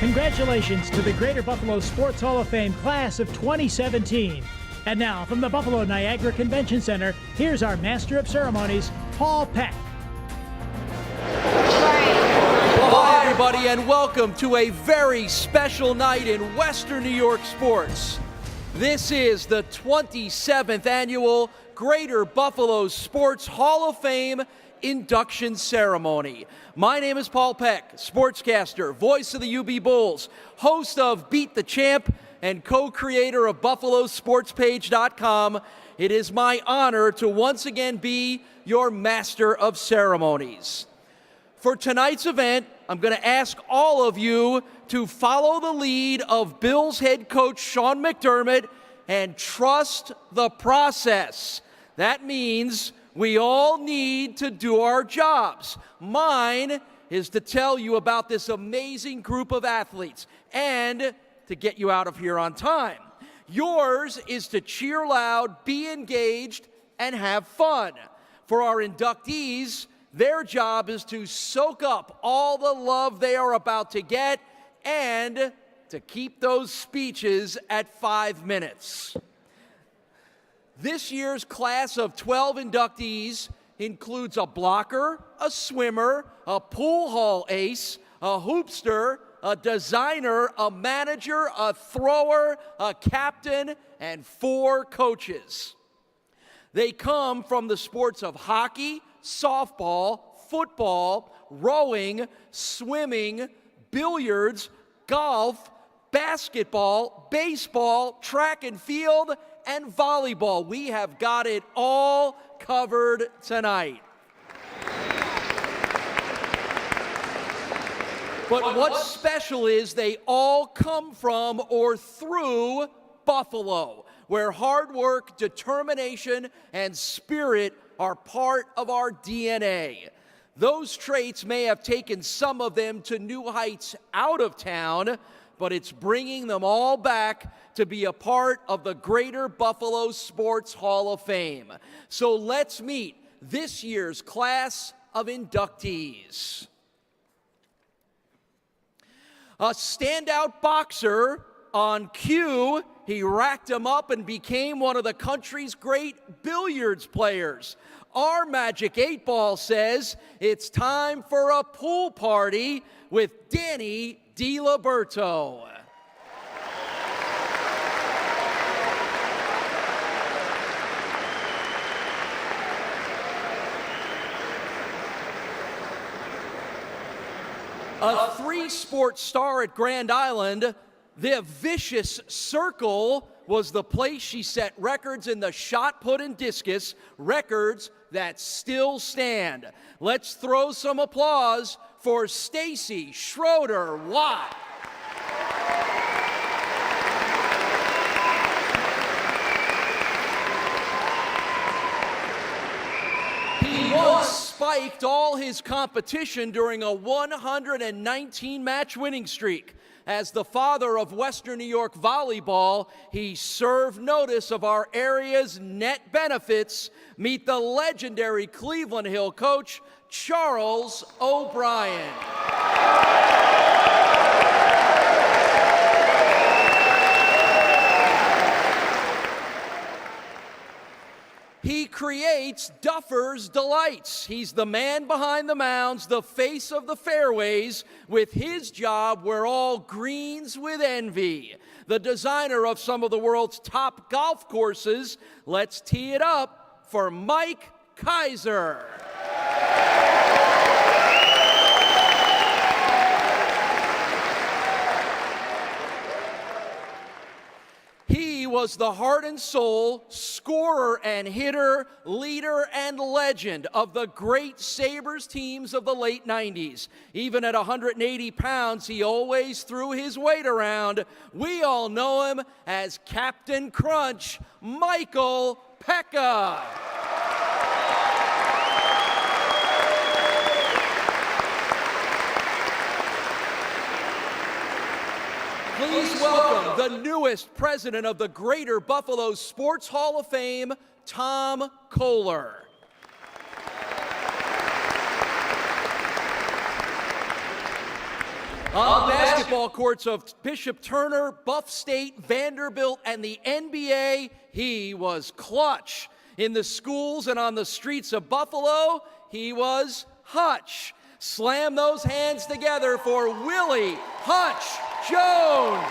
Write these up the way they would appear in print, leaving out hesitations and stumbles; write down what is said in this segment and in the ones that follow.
Congratulations to the Greater Buffalo Sports Hall of Fame class of 2017. And now, from the Buffalo Niagara Convention Center, here's our Master of Ceremonies, Paul Peck. Hi, everybody, and welcome to a very special night in Western New York sports. This is the 27th annual Greater Buffalo Sports Hall of Fame induction ceremony. My name is Paul Peck, sportscaster, voice of the UB Bulls, host of Beat the Champ, and co-creator of BuffaloSportsPage.com. It is my honor to once again be your Master of Ceremonies. For tonight's event, I'm going to ask all of you to follow the lead of Bills head coach Sean McDermott and trust the process. That means we all need to do our jobs. Mine is to tell you about this amazing group of athletes and to get you out of here on time. Yours is to cheer loud, be engaged, and have fun. For our inductees, their job is to soak up all the love they are about to get and to keep those speeches at 5 minutes. This year's class of 12 inductees includes a blocker, a swimmer, a pool hall ace, a hoopster, a designer, a manager, a thrower, a captain, and 4 coaches. They come from the sports of hockey, softball, football, rowing, swimming, billiards, golf, basketball, baseball, track and field, and volleyball. We have got it all covered tonight. But what's special is they all come from or through Buffalo, where hard work, determination, and spirit are part of our DNA. Those traits may have taken some of them to new heights out of town, but it's bringing them all back to be a part of the Greater Buffalo Sports Hall of Fame. So let's meet this year's class of inductees. A standout boxer, on cue, he racked him up and became one of the country's great billiards players. Our Magic 8 Ball says it's time for a pool party with Danny Diliberto. A 3-sport star at Grand Island, the Vicious Circle was the place she set records in the shot put and discus, records that still stand. Let's throw some applause for Stacey Schroeder Watt. He once spiked all his competition during a 119-match winning streak. As the father of Western New York volleyball, he served notice of our area's net benefits. Meet the legendary Cleveland Hill coach, Charles OBrien. He creates Duffer's Delights. He's the man behind the mounds, the face of the fairways. With his job, we're all greens with envy. The designer of some of the world's top golf courses. Let's tee it up for Mike Kaiser. He was the heart and soul, scorer and hitter, leader and legend of the great Sabres teams of the late 90s. Even at 180 pounds, he always threw his weight around. We all know him as Captain Crunch, Michael Peck. Please welcome the newest president of the Greater Buffalo Sports Hall of Fame, Tom Kohler. On the basketball courts of Bishop Turner, Buff State, Vanderbilt, and the NBA, he was clutch. In the schools and on the streets of Buffalo, he was Hutch. Slam those hands together for Willie Hutch Jones.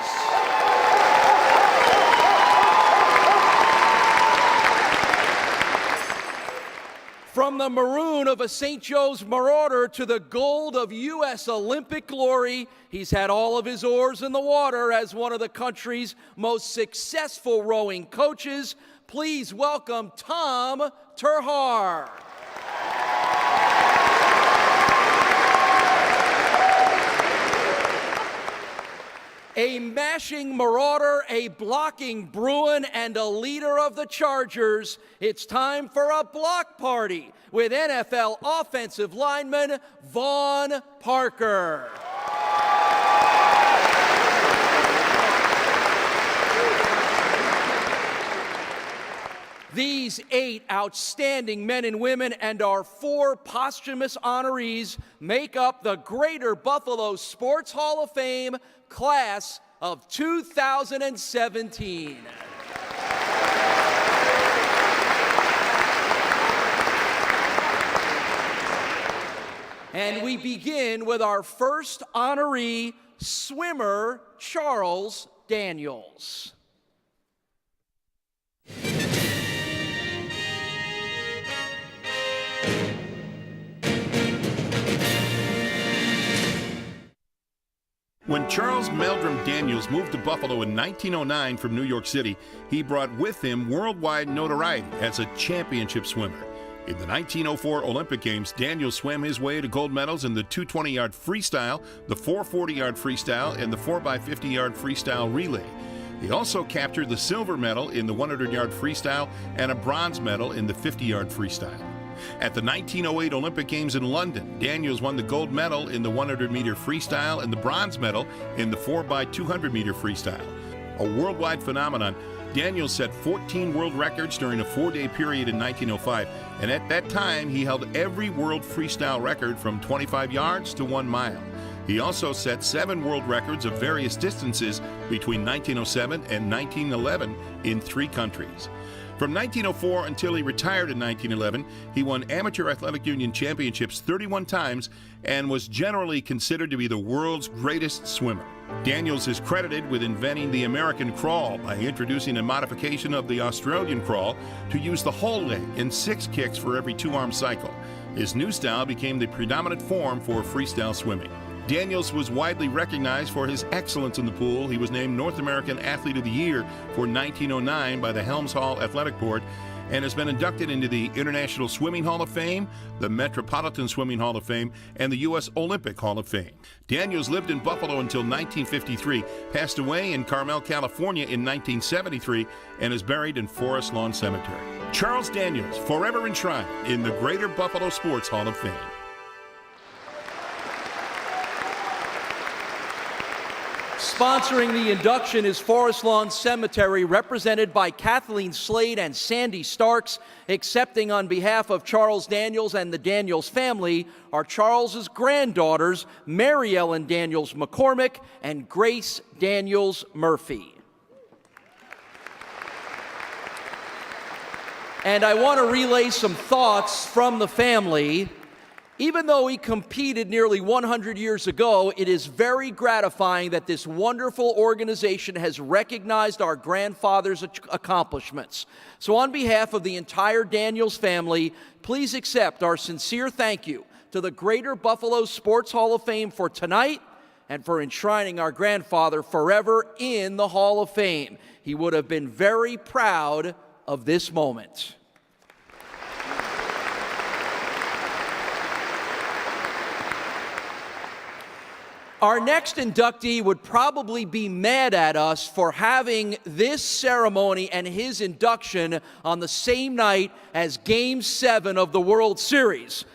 From the maroon of a St. Joe's Marauder to the gold of U.S. Olympic glory, he's had all of his oars in the water as one of the country's most successful rowing coaches. Please welcome Tom Terhar. A mashing Marauder, a blocking Bruin, and a leader of the Chargers. It's time for a block party with NFL offensive lineman Vaughn Parker. These 8 outstanding men and women and our 4 posthumous honorees make up the Greater Buffalo Sports Hall of Fame class of 2017. And we begin with our first honoree, swimmer Charles Daniels. When Charles Meldrum Daniels moved to Buffalo in 1909 from New York City, he brought with him worldwide notoriety as a championship swimmer. In the 1904 Olympic Games, Daniels swam his way to gold medals in the 220-yard freestyle, the 440-yard freestyle, and the 4x50-yard freestyle relay. He also captured the silver medal in the 100-yard freestyle and a bronze medal in the 50-yard freestyle. At the 1908 Olympic Games in London, Daniels won the gold medal in the 100-meter freestyle and the bronze medal in the 4x200-meter freestyle. A worldwide phenomenon, Daniels set 14 world records during a 4-day period in 1905, and at that time he held every world freestyle record from 25 yards to 1 mile. He also set 7 world records of various distances between 1907 and 1911 in 3 countries. From 1904 until he retired in 1911, he won Amateur Athletic Union championships 31 times and was generally considered to be the world's greatest swimmer. Daniels is credited with inventing the American crawl by introducing a modification of the Australian crawl to use the whole leg in 6 kicks for every 2-arm cycle. His new style became the predominant form for freestyle swimming. Daniels was widely recognized for his excellence in the pool. He was named North American Athlete of the Year for 1909 by the Helms Hall Athletic Board and has been inducted into the International Swimming Hall of Fame, the Metropolitan Swimming Hall of Fame, and the U.S. Olympic Hall of Fame. Daniels lived in Buffalo until 1953, passed away in Carmel, California in 1973, and is buried in Forest Lawn Cemetery. Charles Daniels, forever enshrined in the Greater Buffalo Sports Hall of Fame. Sponsoring the induction is Forest Lawn Cemetery, represented by Kathleen Slade and Sandy Starks. Accepting on behalf of Charles Daniels and the Daniels family are Charles's granddaughters, Mary Ellen Daniels McCormick and Grace Daniels Murphy. And I want to relay some thoughts from the family. Even though he competed nearly 100 years ago, it is very gratifying that this wonderful organization has recognized our grandfather's accomplishments. So on behalf of the entire Daniels family, please accept our sincere thank you to the Greater Buffalo Sports Hall of Fame for tonight and for enshrining our grandfather forever in the Hall of Fame. He would have been very proud of this moment. Our next inductee would probably be mad at us for having this ceremony and his induction on the same night as Game 7 of the World Series.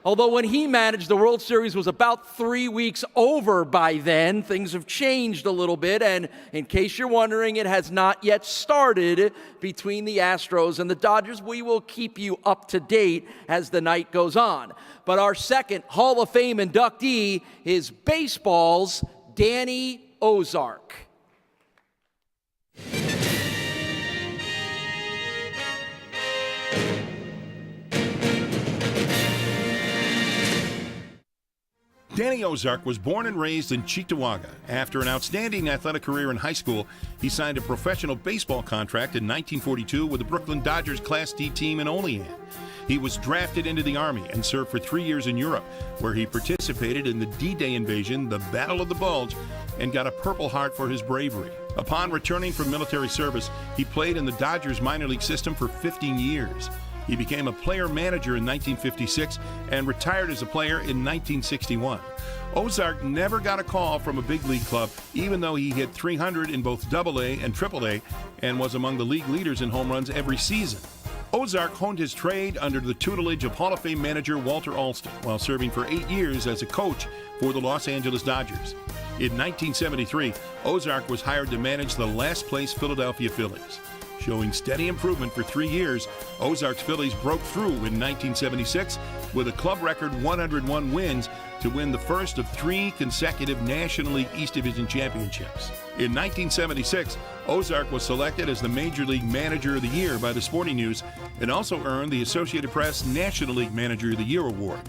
Although when he managed, the World Series was about 3 weeks over by then. Things have changed a little bit, and in case you're wondering, it has not yet started between the Astros and the Dodgers. We will keep you up to date as the night goes on. But our second Hall of Fame inductee is baseball's Danny Ozark. Danny Ozark was born and raised in Cheektowaga. After an outstanding athletic career in high school, he signed a professional baseball contract in 1942 with the Brooklyn Dodgers Class D team in Olean. He was drafted into the Army and served for 3 years in Europe, where he participated in the D-Day invasion, the Battle of the Bulge, and got a Purple Heart for his bravery. Upon returning from military service, he played in the Dodgers minor league system for 15 years. He became a player-manager in 1956 and retired as a player in 1961. Ozark never got a call from a big league club, even though he hit 300 in both AA and AAA and was among the league leaders in home runs every season. Ozark honed his trade under the tutelage of Hall of Fame manager Walter Alston while serving for 8 years as a coach for the Los Angeles Dodgers. In 1973, Ozark was hired to manage the last-place Philadelphia Phillies. Showing steady improvement for 3 years, Ozark's Phillies broke through in 1976 with a club record 101 wins to win the first of 3 consecutive National League East Division championships. In 1976, Ozark was selected as the Major League Manager of the Year by the Sporting News and also earned the Associated Press National League Manager of the Year award.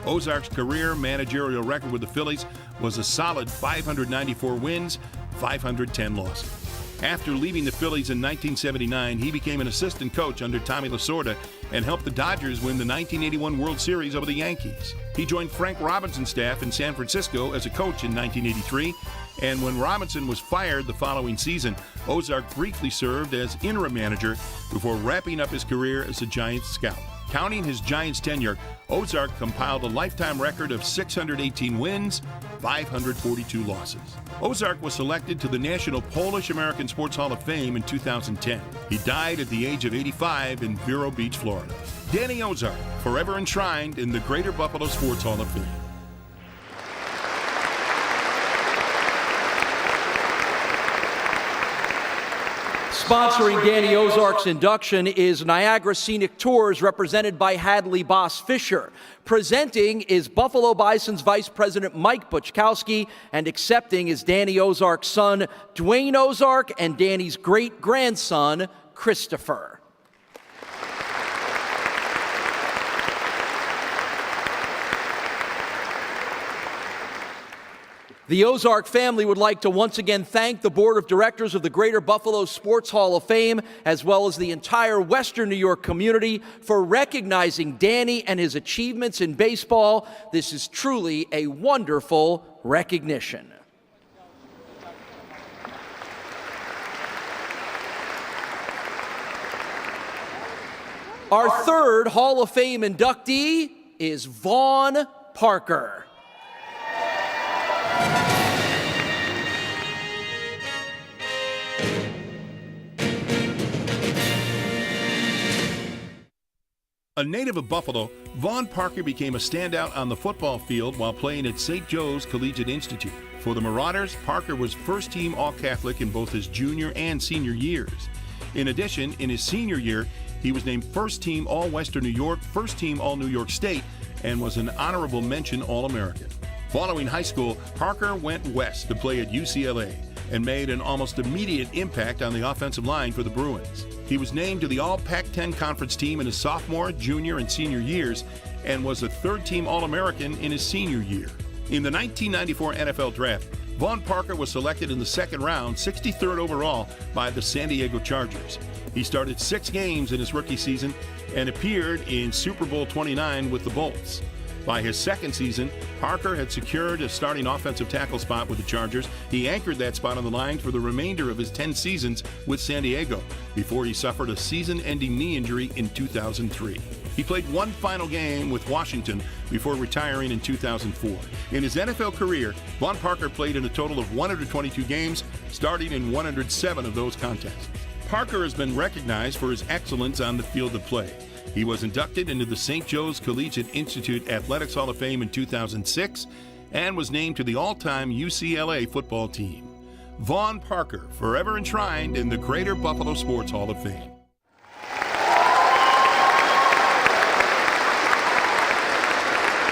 Ozark's career managerial record with the Phillies was a solid 594 wins, 510 losses. After leaving the Phillies in 1979, he became an assistant coach under Tommy Lasorda and helped the Dodgers win the 1981 World Series over the Yankees. He joined Frank Robinson's staff in San Francisco as a coach in 1983, and when Robinson was fired the following season, Ozark briefly served as interim manager before wrapping up his career as a Giants scout. Counting his Giants tenure, Ozark compiled a lifetime record of 618 wins, 542 losses. Ozark was selected to the National Polish-American Sports Hall of Fame in 2010. He died at the age of 85 in Vero Beach, Florida. Danny Ozark, forever enshrined in the Greater Buffalo Sports Hall of Fame. Sponsoring Danny Ozark's induction is Niagara Scenic Tours, represented by Hadley Boss Fisher. Presenting is Buffalo Bison's Vice President Mike Buchkowski, and accepting is Danny Ozark's son, Dwayne Ozark, and Danny's great-grandson, Christopher. The Ozark family would like to once again thank the Board of Directors of the Greater Buffalo Sports Hall of Fame, as well as the entire Western New York community, for recognizing Danny and his achievements in baseball. This is truly a wonderful recognition. Our third Hall of Fame inductee is Vaughn Parker. A native of Buffalo, Vaughn Parker became a standout on the football field while playing at St. Joe's Collegiate Institute. For the Marauders, Parker was first-team All-Catholic in both his junior and senior years. In addition, in his senior year, he was named first-team All-Western New York, first-team All-New York State, and was an honorable mention All-American. Following high school, Parker went west to play at UCLA and made an almost immediate impact on the offensive line for the Bruins. He was named to the All-Pac-10 Conference team in his sophomore, junior, and senior years, and was a third-team All-American in his senior year. In the 1994 NFL Draft, Vaughn Parker was selected in the second round, 63rd overall, by the San Diego Chargers. He started 6 games in his rookie season and appeared in Super Bowl 29 with the Bolts. By his second season, Parker had secured a starting offensive tackle spot with the Chargers. He anchored that spot on the line for the remainder of his 10 seasons with San Diego before he suffered a season-ending knee injury in 2003. He played one final game with Washington before retiring in 2004. In his NFL career, Vaughn Parker played in a total of 122 games, starting in 107 of those contests. Parker has been recognized for his excellence on the field of play. He was inducted into the St. Joe's Collegiate Institute Athletics Hall of Fame in 2006 and was named to the all-time UCLA football team. Vaughn Parker, forever enshrined in the Greater Buffalo Sports Hall of Fame.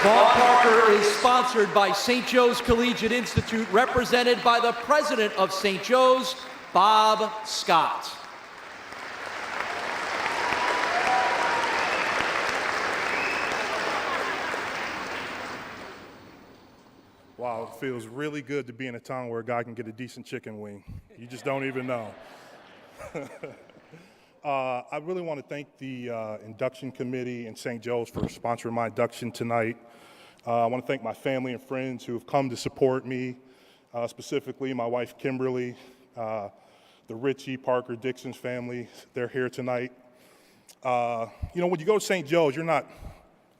Vaughn Parker is sponsored by St. Joe's Collegiate Institute, represented by the president of St. Joe's, Bob Scott. Wow, it feels really good to be in a town where a guy can get a decent chicken wing. You just don't even know. I really want to thank the induction committee and St. Joe's for sponsoring my induction tonight. I want to thank my family and friends who have come to support me, specifically my wife Kimberly, the Ritchie, Parker, Dixon's family. They're here tonight. When you go to St. Joe's, you're not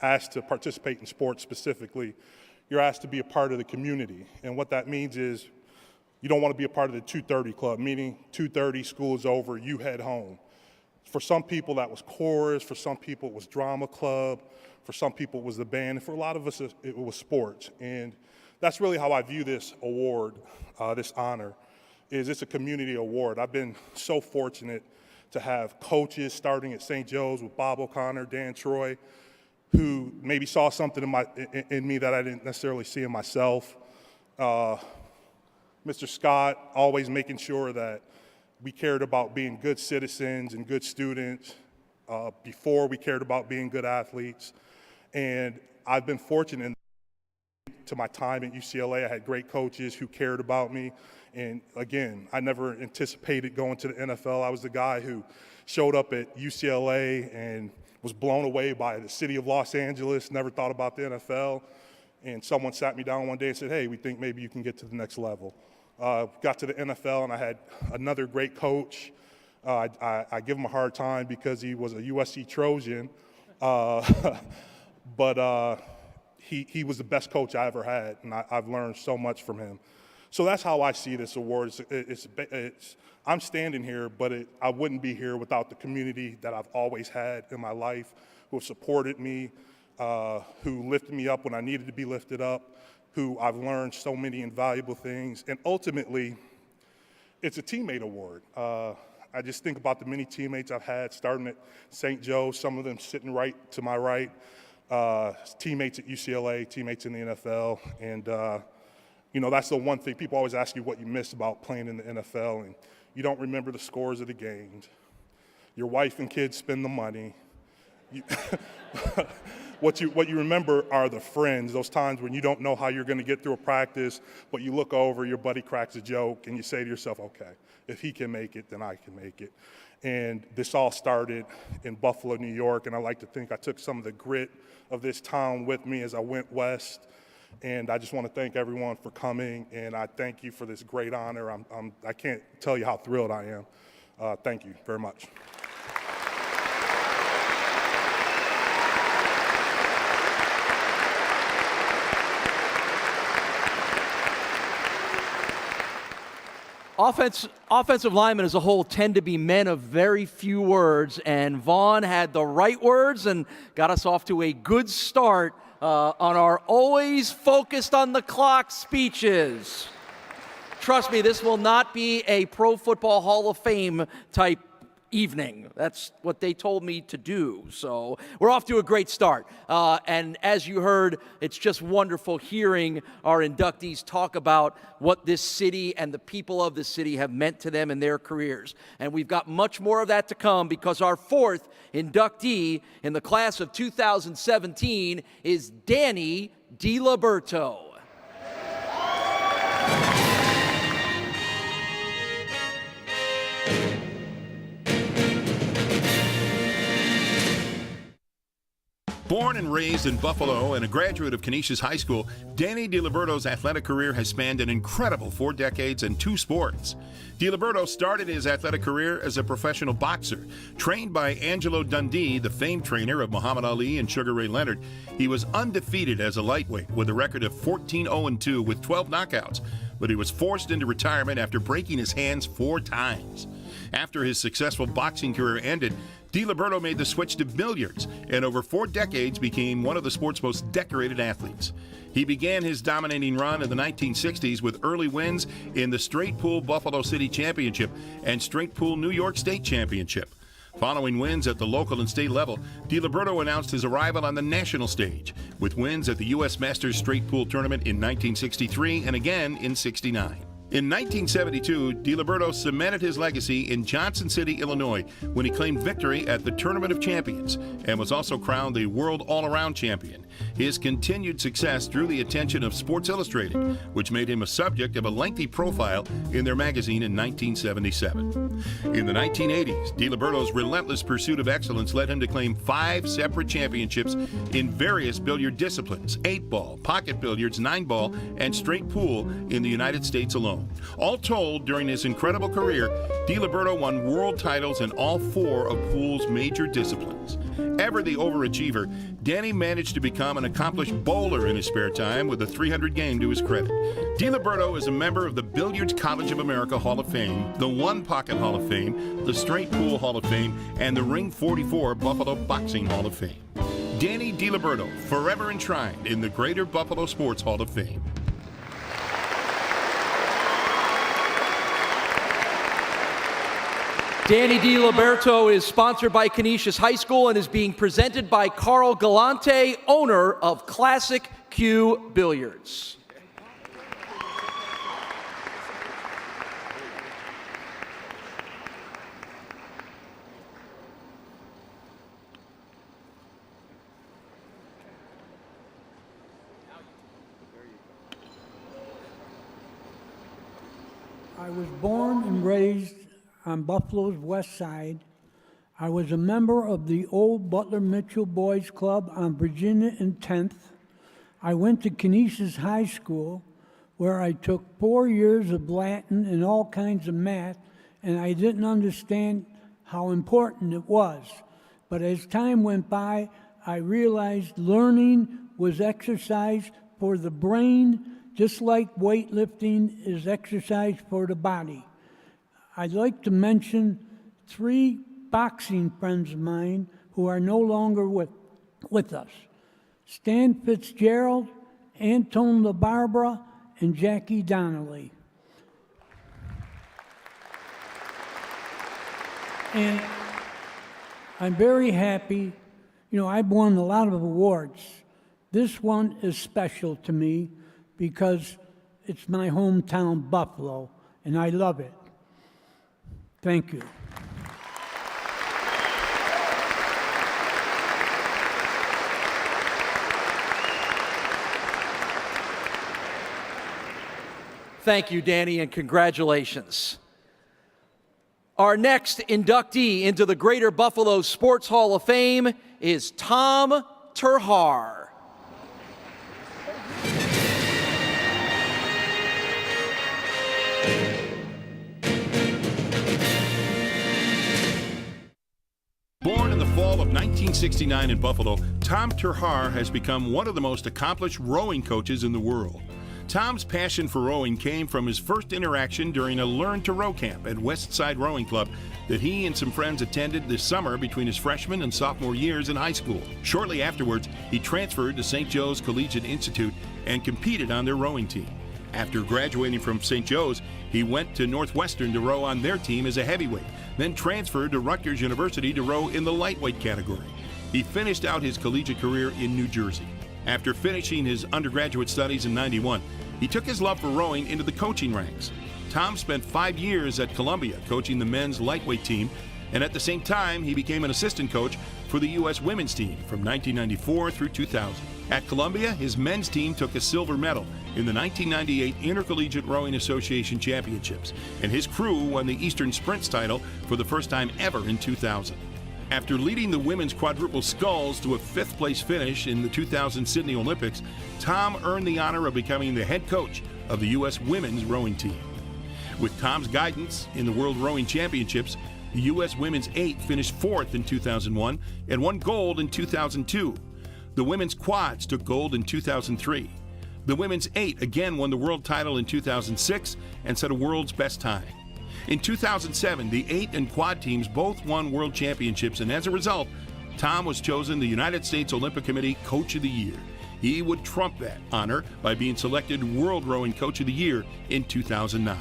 asked to participate in sports specifically. You're asked to be a part of the community. And what that means is you don't want to be a part of the 2:30 club, meaning 2:30, school is over, you head home. For some people, that was chorus. For some people, it was drama club. For some people, it was the band. And for a lot of us, it was sports. And that's really how I view this award, this honor, is it's a community award. I've been so fortunate to have coaches starting at St. Joe's with Bob O'Connor, Dan Troy, who maybe saw something in me that I didn't necessarily see in myself. Mr. Scott, always making sure that we cared about being good citizens and good students before we cared about being good athletes. And I've been fortunate to my time at UCLA. I had great coaches who cared about me. And again, I never anticipated going to the NFL. I was the guy who showed up at UCLA and was blown away by the city of Los Angeles, never thought about the NFL. And someone sat me down one day and said, hey, we think maybe you can get to the next level. Got to the NFL, and I had another great coach. I give him a hard time because he was a USC Trojan, but he was the best coach I ever had, and I've learned so much from him. So that's how I see this award. I'm standing here, but I wouldn't be here without the community that I've always had in my life, who have supported me, who lifted me up when I needed to be lifted up, who I've learned so many invaluable things. And ultimately, it's a teammate award. I just think about the many teammates I've had starting at St. Joe, some of them sitting right to my right, teammates at UCLA, teammates in the NFL. And, that's the one thing. People always ask you what you miss about playing in the NFL, and you don't remember the scores of the games. Your wife and kids spend the money. What you remember are the friends, those times when you don't know how you're going to get through a practice, but you look over, your buddy cracks a joke, and you say to yourself, okay, if he can make it, then I can make it. And this all started in Buffalo, New York, and I like to think I took some of the grit of this town with me as I went west. And I just want to thank everyone for coming, and I thank you for this great honor. I can't tell you how thrilled I am. Thank you very much. Offensive linemen as a whole tend to be men of very few words, and Vaughn had the right words and got us off to a good start on our always focused on the clock speeches. Trust me, this will not be a Pro Football Hall of Fame type evening. That's what they told me to do. So we're off to a great start. And as you heard, it's just wonderful hearing our inductees talk about what this city and the people of the city have meant to them in their careers. And we've got much more of that to come because our fourth inductee in the class of 2017 is Danny Diliberto. Born and raised in Buffalo and a graduate of Canisius High School, Danny Diliberto's athletic career has spanned an incredible 4 decades and 2 sports. Diliberto started his athletic career as a professional boxer. Trained by Angelo Dundee, the famed trainer of Muhammad Ali and Sugar Ray Leonard, he was undefeated as a lightweight with a record of 14-0-2 with 12 knockouts, but he was forced into retirement after breaking his hands 4 times. After his successful boxing career ended, Diliberto made the switch to billiards and over 4 decades became one of the sport's most decorated athletes. He began his dominating run in the 1960s with early wins in the Straight Pool Buffalo City Championship and Straight Pool New York State Championship. Following wins at the local and state level, Diliberto announced his arrival on the national stage with wins at the U.S. Masters Straight Pool Tournament in 1963 and again in '69. In 1972, Diliberto cemented his legacy in Johnson City, Illinois, when he claimed victory at the Tournament of Champions and was also crowned the World All-Around Champion. His continued success drew the attention of Sports Illustrated, which made him a subject of a lengthy profile in their magazine in 1977. In the 1980s, Diliberto's relentless pursuit of excellence led him to claim 5 separate championships in various billiard disciplines: 8-ball, pocket billiards, 9-ball, and straight pool in the United States alone. All told, during his incredible career, Diliberto won world titles in all 4 of pool's major disciplines. Ever the overachiever, Danny managed to become an accomplished bowler in his spare time with a 300 game to his credit. Diliberto is a member of the Billiards College of America Hall of Fame, the One Pocket Hall of Fame, the Straight Pool Hall of Fame, and the Ring 44 Buffalo Boxing Hall of Fame. Danny Diliberto, forever enshrined in the Greater Buffalo Sports Hall of Fame. Danny Diliberto is sponsored by Canisius High School and is being presented by Carl Galante, owner of Classic Q Billiards. I was born and raised on Buffalo's west side. I was a member of the old Butler Mitchell Boys Club on Virginia and 10th. I went to Canisius High School, where I took 4 years of Latin and all kinds of math, and I didn't understand how important it was. But as time went by, I realized learning was exercise for the brain, just like weightlifting is exercise for the body. I'd like to mention 3 boxing friends of mine who are no longer with us: Stan Fitzgerald, Antone LaBarbera, and Jackie Donnelly. And I'm very happy. You know, I've won a lot of awards. This one is special to me because it's my hometown, Buffalo, and I love it. Thank you. Thank you, Danny, and congratulations. Our next inductee into the Greater Buffalo Sports Hall of Fame is Tom Terhaar. Born in the fall of 1969 in Buffalo, Tom Terhaar has become one of the most accomplished rowing coaches in the world. Tom's passion for rowing came from his first interaction during a Learn to Row camp at West Side Rowing Club that he and some friends attended this summer between his freshman and sophomore years in high school. Shortly afterwards, he transferred to St. Joe's Collegiate Institute and competed on their rowing team. After graduating from St. Joe's, he went to Northwestern to row on their team as a heavyweight, then transferred to Rutgers University to row in the lightweight category. He finished out his collegiate career in New Jersey. After finishing his undergraduate studies in '91, he took his love for rowing into the coaching ranks. Tom spent 5 years at Columbia coaching the men's lightweight team, and at the same time, he became an assistant coach for the U.S. women's team from 1994 through 2000. At Columbia, his men's team took a silver medal in the 1998 Intercollegiate Rowing Association Championships, and his crew won the Eastern Sprints title for the first time ever in 2000. After leading the women's quadruple sculls to a 5th place finish in the 2000 Sydney Olympics, Tom earned the honor of becoming the head coach of the U.S. women's rowing team. With Tom's guidance in the World Rowing Championships, the U.S. women's 8 finished 4th in 2001 and won gold in 2002. The women's quads took gold in 2003. The women's 8 again won the world title in 2006 and set a world's best time. In 2007, the 8 and quad teams both won world championships, and as a result, Tom was chosen the United States Olympic Committee Coach of the Year. He would trump that honor by being selected World Rowing Coach of the Year in 2009.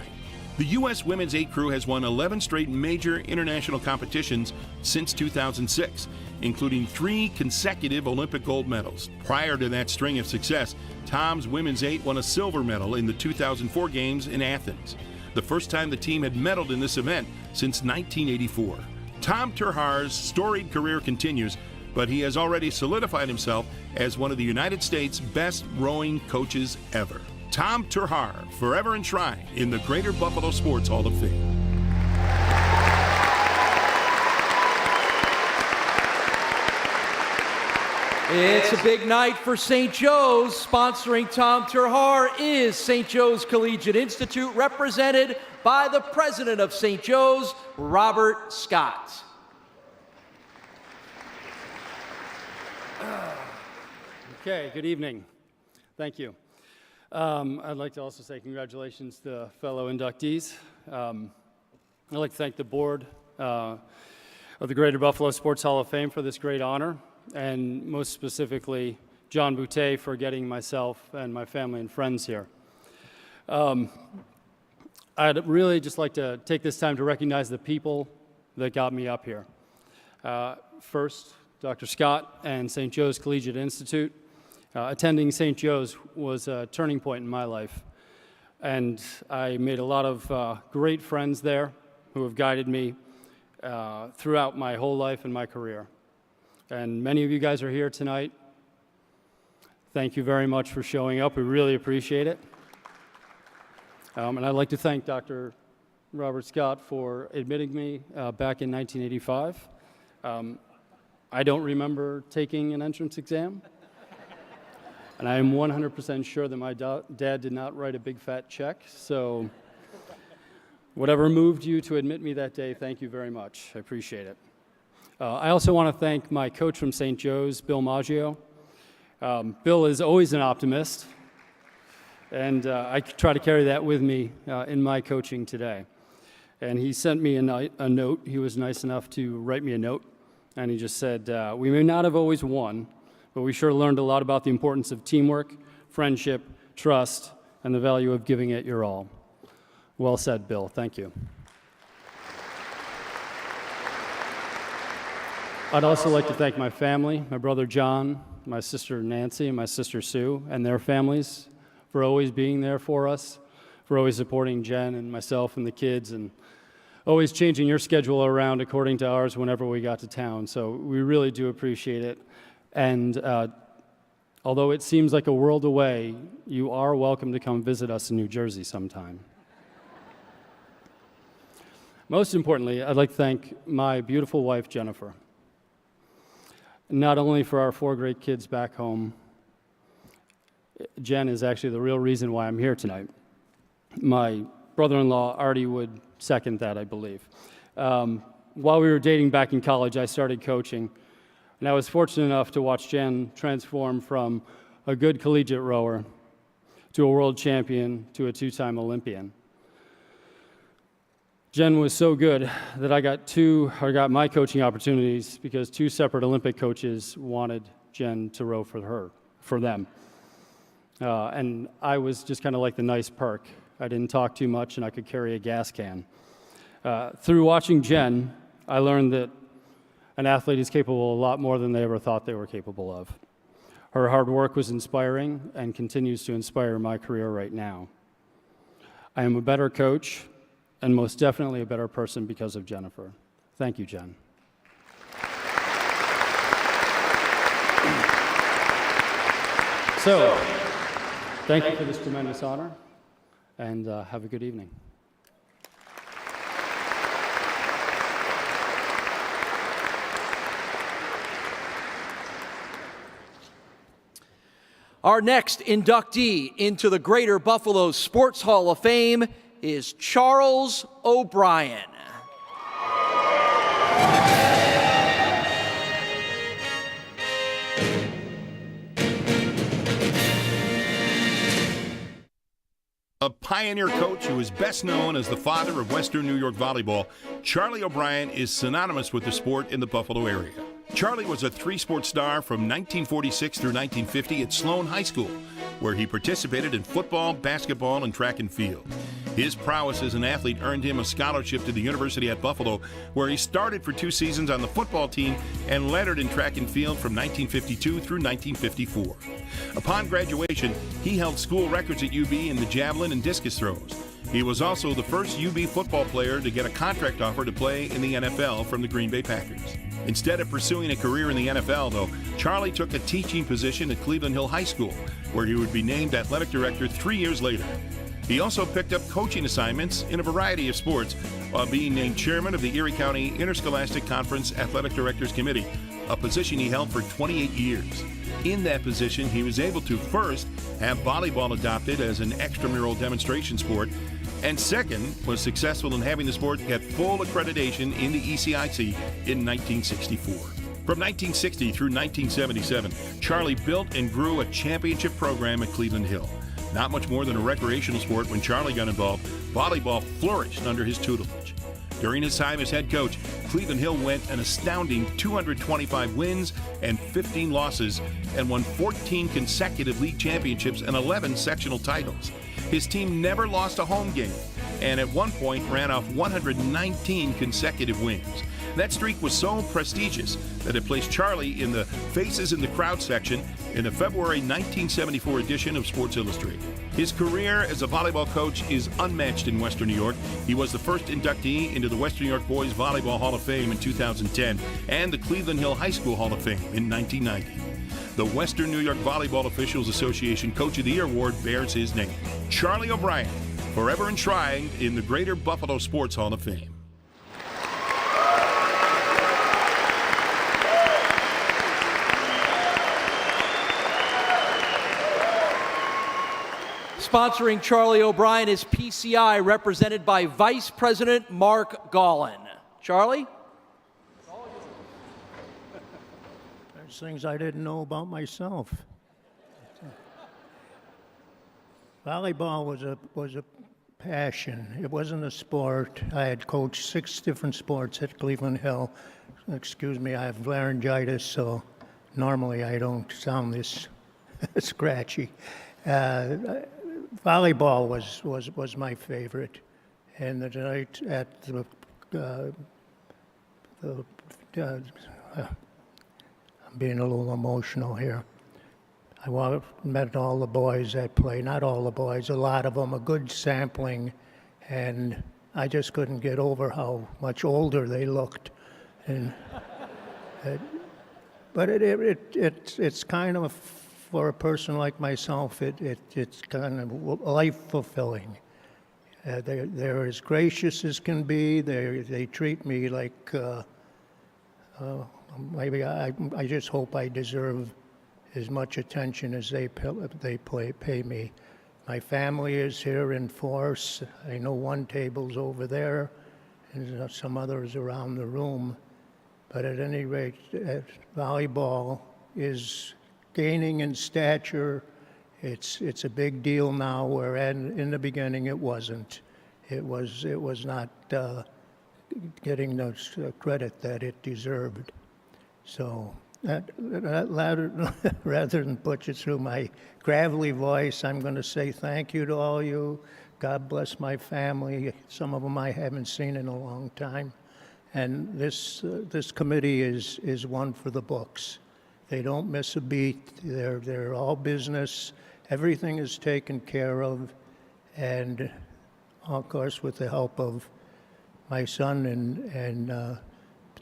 The U.S. Women's 8 crew has won 11 straight major international competitions since 2006, including 3 consecutive Olympic gold medals. Prior to that string of success, Tom's Women's 8 won a silver medal in the 2004 Games in Athens, the first time the team had medaled in this event since 1984. Tom Terhaar's storied career continues, but he has already solidified himself as one of the United States' best rowing coaches ever. Tom Terhaar, forever enshrined in the Greater Buffalo Sports Hall of Fame. It's a big night for St. Joe's. Sponsoring Tom Terhaar is St. Joe's Collegiate Institute, represented by the president of St. Joe's, Robert Scott. Okay, good evening. Thank you. I'd like to also say congratulations to fellow inductees. I'd like to thank the board of the Greater Buffalo Sports Hall of Fame for this great honor, and most specifically, John Boutte for getting myself and my family and friends here. I'd really just like to take this time to recognize the people that got me up here. First, Dr. Scott and St. Joe's Collegiate Institute. Attending St. Joe's was a turning point in my life, and I made a lot of great friends there who have guided me throughout my whole life and my career. And many of you guys are here tonight. Thank you very much for showing up. We really appreciate it. And I'd like to thank Dr. Robert Scott for admitting me back in 1985. I don't remember taking an entrance exam. And I am 100% sure that my dad did not write a big fat check. So whatever moved you to admit me that day, thank you very much. I appreciate it. I also want to thank my coach from St. Joe's, Bill Maggio. Bill is always an optimist, and I try to carry that with me in my coaching today. And he sent me a note. He was nice enough to write me a note, and he just said, we may not have always won, but we sure learned a lot about the importance of teamwork, friendship, trust, and the value of giving it your all. Well said, Bill. Thank you. I'd also like to thank my family, my brother John, my sister Nancy, and my sister Sue, and their families for always being there for us, for always supporting Jen and myself and the kids, and always changing your schedule around according to ours whenever we got to town. So we really do appreciate it. And although it seems like a world away, you are welcome to come visit us in New Jersey sometime. Most importantly, I'd like to thank my beautiful wife, Jennifer. Not only for our 4 great kids back home, Jen is actually the real reason why I'm here tonight. My brother-in-law, Artie, would second that, I believe. While we were dating back in college, I started coaching, and I was fortunate enough to watch Jen transform from a good collegiate rower to a world champion to a 2-time Olympian. Jen was so good that I got my coaching opportunities because 2 separate Olympic coaches wanted Jen to row for them. And I was just kind of like the nice perk. I didn't talk too much, and I could carry a gas can. Through watching Jen, I learned that an athlete is capable of a lot more than they ever thought they were capable of. Her hard work was inspiring and continues to inspire my career right now. I am a better coach and most definitely a better person because of Jennifer. Thank you, Jen. So, thank you for this tremendous honor, and have a good evening. Our next inductee into the Greater Buffalo Sports Hall of Fame is Charles OBrien. A pioneer coach who is best known as the father of Western New York volleyball, Charlie O'Brien is synonymous with the sport in the Buffalo area. Charlie was a three-sport star from 1946 through 1950 at Sloan High School, where he participated in football, basketball, and track and field. His prowess as an athlete earned him a scholarship to the University at Buffalo, where he started for 2 seasons on the football team and lettered in track and field from 1952 through 1954. Upon graduation, he held school records at UB in the javelin and discus throws. He was also the first UB football player to get a contract offer to play in the NFL from the Green Bay Packers. Instead of pursuing a career in the NFL, though, Charlie took a teaching position at Cleveland Hill High School, where he would be named athletic director 3 years later. He also picked up coaching assignments in a variety of sports while being named chairman of the Erie County Interscholastic Conference Athletic Directors Committee, a position he held for 28 years. In that position, he was able to first have volleyball adopted as an extramural demonstration sport, and second, was successful in having the sport get full accreditation in the ECIC in 1964. From 1960 through 1977, Charlie built and grew a championship program at Cleveland Hill. Not much more than a recreational sport when Charlie got involved, volleyball flourished under his tutelage. During his time as head coach, Cleveland Hill went an astounding 225 wins and 15 losses and won 14 consecutive league championships and 11 sectional titles. His team never lost a home game and at one point ran off 119 consecutive wins. That streak was so prestigious that it placed Charlie in the Faces in the Crowd section in the February 1974 edition of Sports Illustrated. His career as a volleyball coach is unmatched in Western New York. He was the first inductee into the Western New York Boys Volleyball Hall of Fame in 2010 and the Cleveland Hill High School Hall of Fame in 1990. The Western New York Volleyball Officials Association Coach of the Year Award bears his name. Charlie O'Brien, forever enshrined in the Greater Buffalo Sports Hall of Fame. Sponsoring Charlie O'Brien is PCI, represented by Vice President Mark Gallen. Charlie? There's things I didn't know about myself. Volleyball was a passion. It wasn't a sport. I had coached 6 different sports at Cleveland Hill. Excuse me, I have laryngitis, so normally I don't sound this scratchy. Volleyball was my favorite, and the night at I'm being a little emotional here. I met all the boys that play, not all the boys, a lot of them, a good sampling, and I just couldn't get over how much older they looked. And but it's kind of, for a person like myself, it's kind of life-fulfilling. They're as gracious as can be. They treat me like maybe I just hope I deserve as much attention as they pay me. My family is here in force. I know one table's over there, and some others around the room. But at any rate, volleyball is gaining in stature. It's a big deal now, where in the beginning it wasn't. It was not getting the credit that it deserved. So rather than put you through my gravelly voice, I'm going to say thank you to all you. God bless my family. Some of them I haven't seen in a long time. And this committee is one for the books. They don't miss a beat. They're all business. Everything is taken care of, and of course with the help of my son and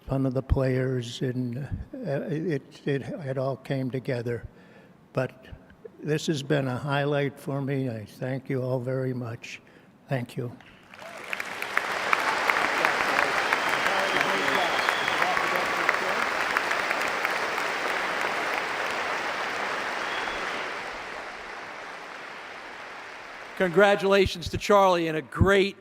some of the players, and it all came together. But this has been a highlight for me. I thank you all very much. Thank you. Congratulations to Charlie, and a great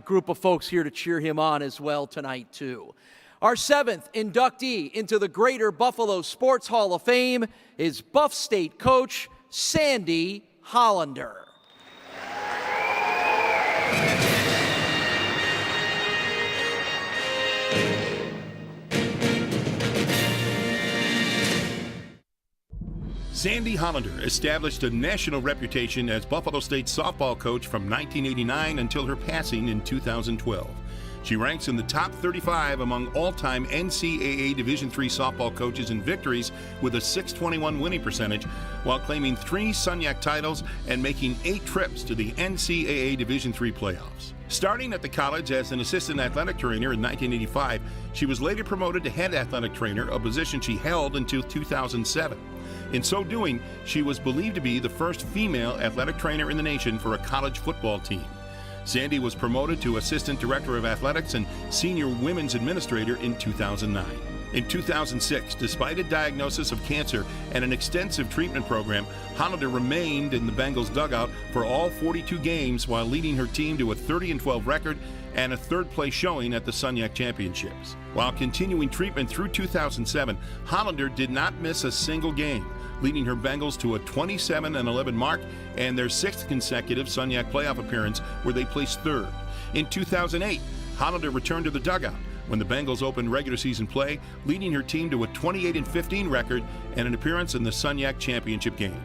group of folks here to cheer him on as well tonight, too. Our 7th inductee into the Greater Buffalo Sports Hall of Fame is Buff State coach Sandy Hollander. Sandy Hollander established a national reputation as Buffalo State softball coach from 1989 until her passing in 2012. She ranks in the top 35 among all-time NCAA Division III softball coaches in victories with a .621 winning percentage, while claiming 3 Sunyak titles and making 8 trips to the NCAA Division III playoffs. Starting at the college as an assistant athletic trainer in 1985, she was later promoted to head athletic trainer, a position she held until 2007. In so doing, she was believed to be the first female athletic trainer in the nation for a college football team. Sandy was promoted to Assistant Director of Athletics and Senior Women's Administrator in 2009. In 2006, despite a diagnosis of cancer and an extensive treatment program, Hollander remained in the Bengals dugout for all 42 games while leading her team to a 30-12 record and a third-place showing at the Sunyak Championships. While continuing treatment through 2007, Hollander did not miss a single game, leading her Bengals to a 27-11 mark and their 6th consecutive Sunyak playoff appearance where they placed 3rd. In 2008, Hollander returned to the dugout when the Bengals opened regular season play, leading her team to a 28-15 record and an appearance in the Sunyak Championship game.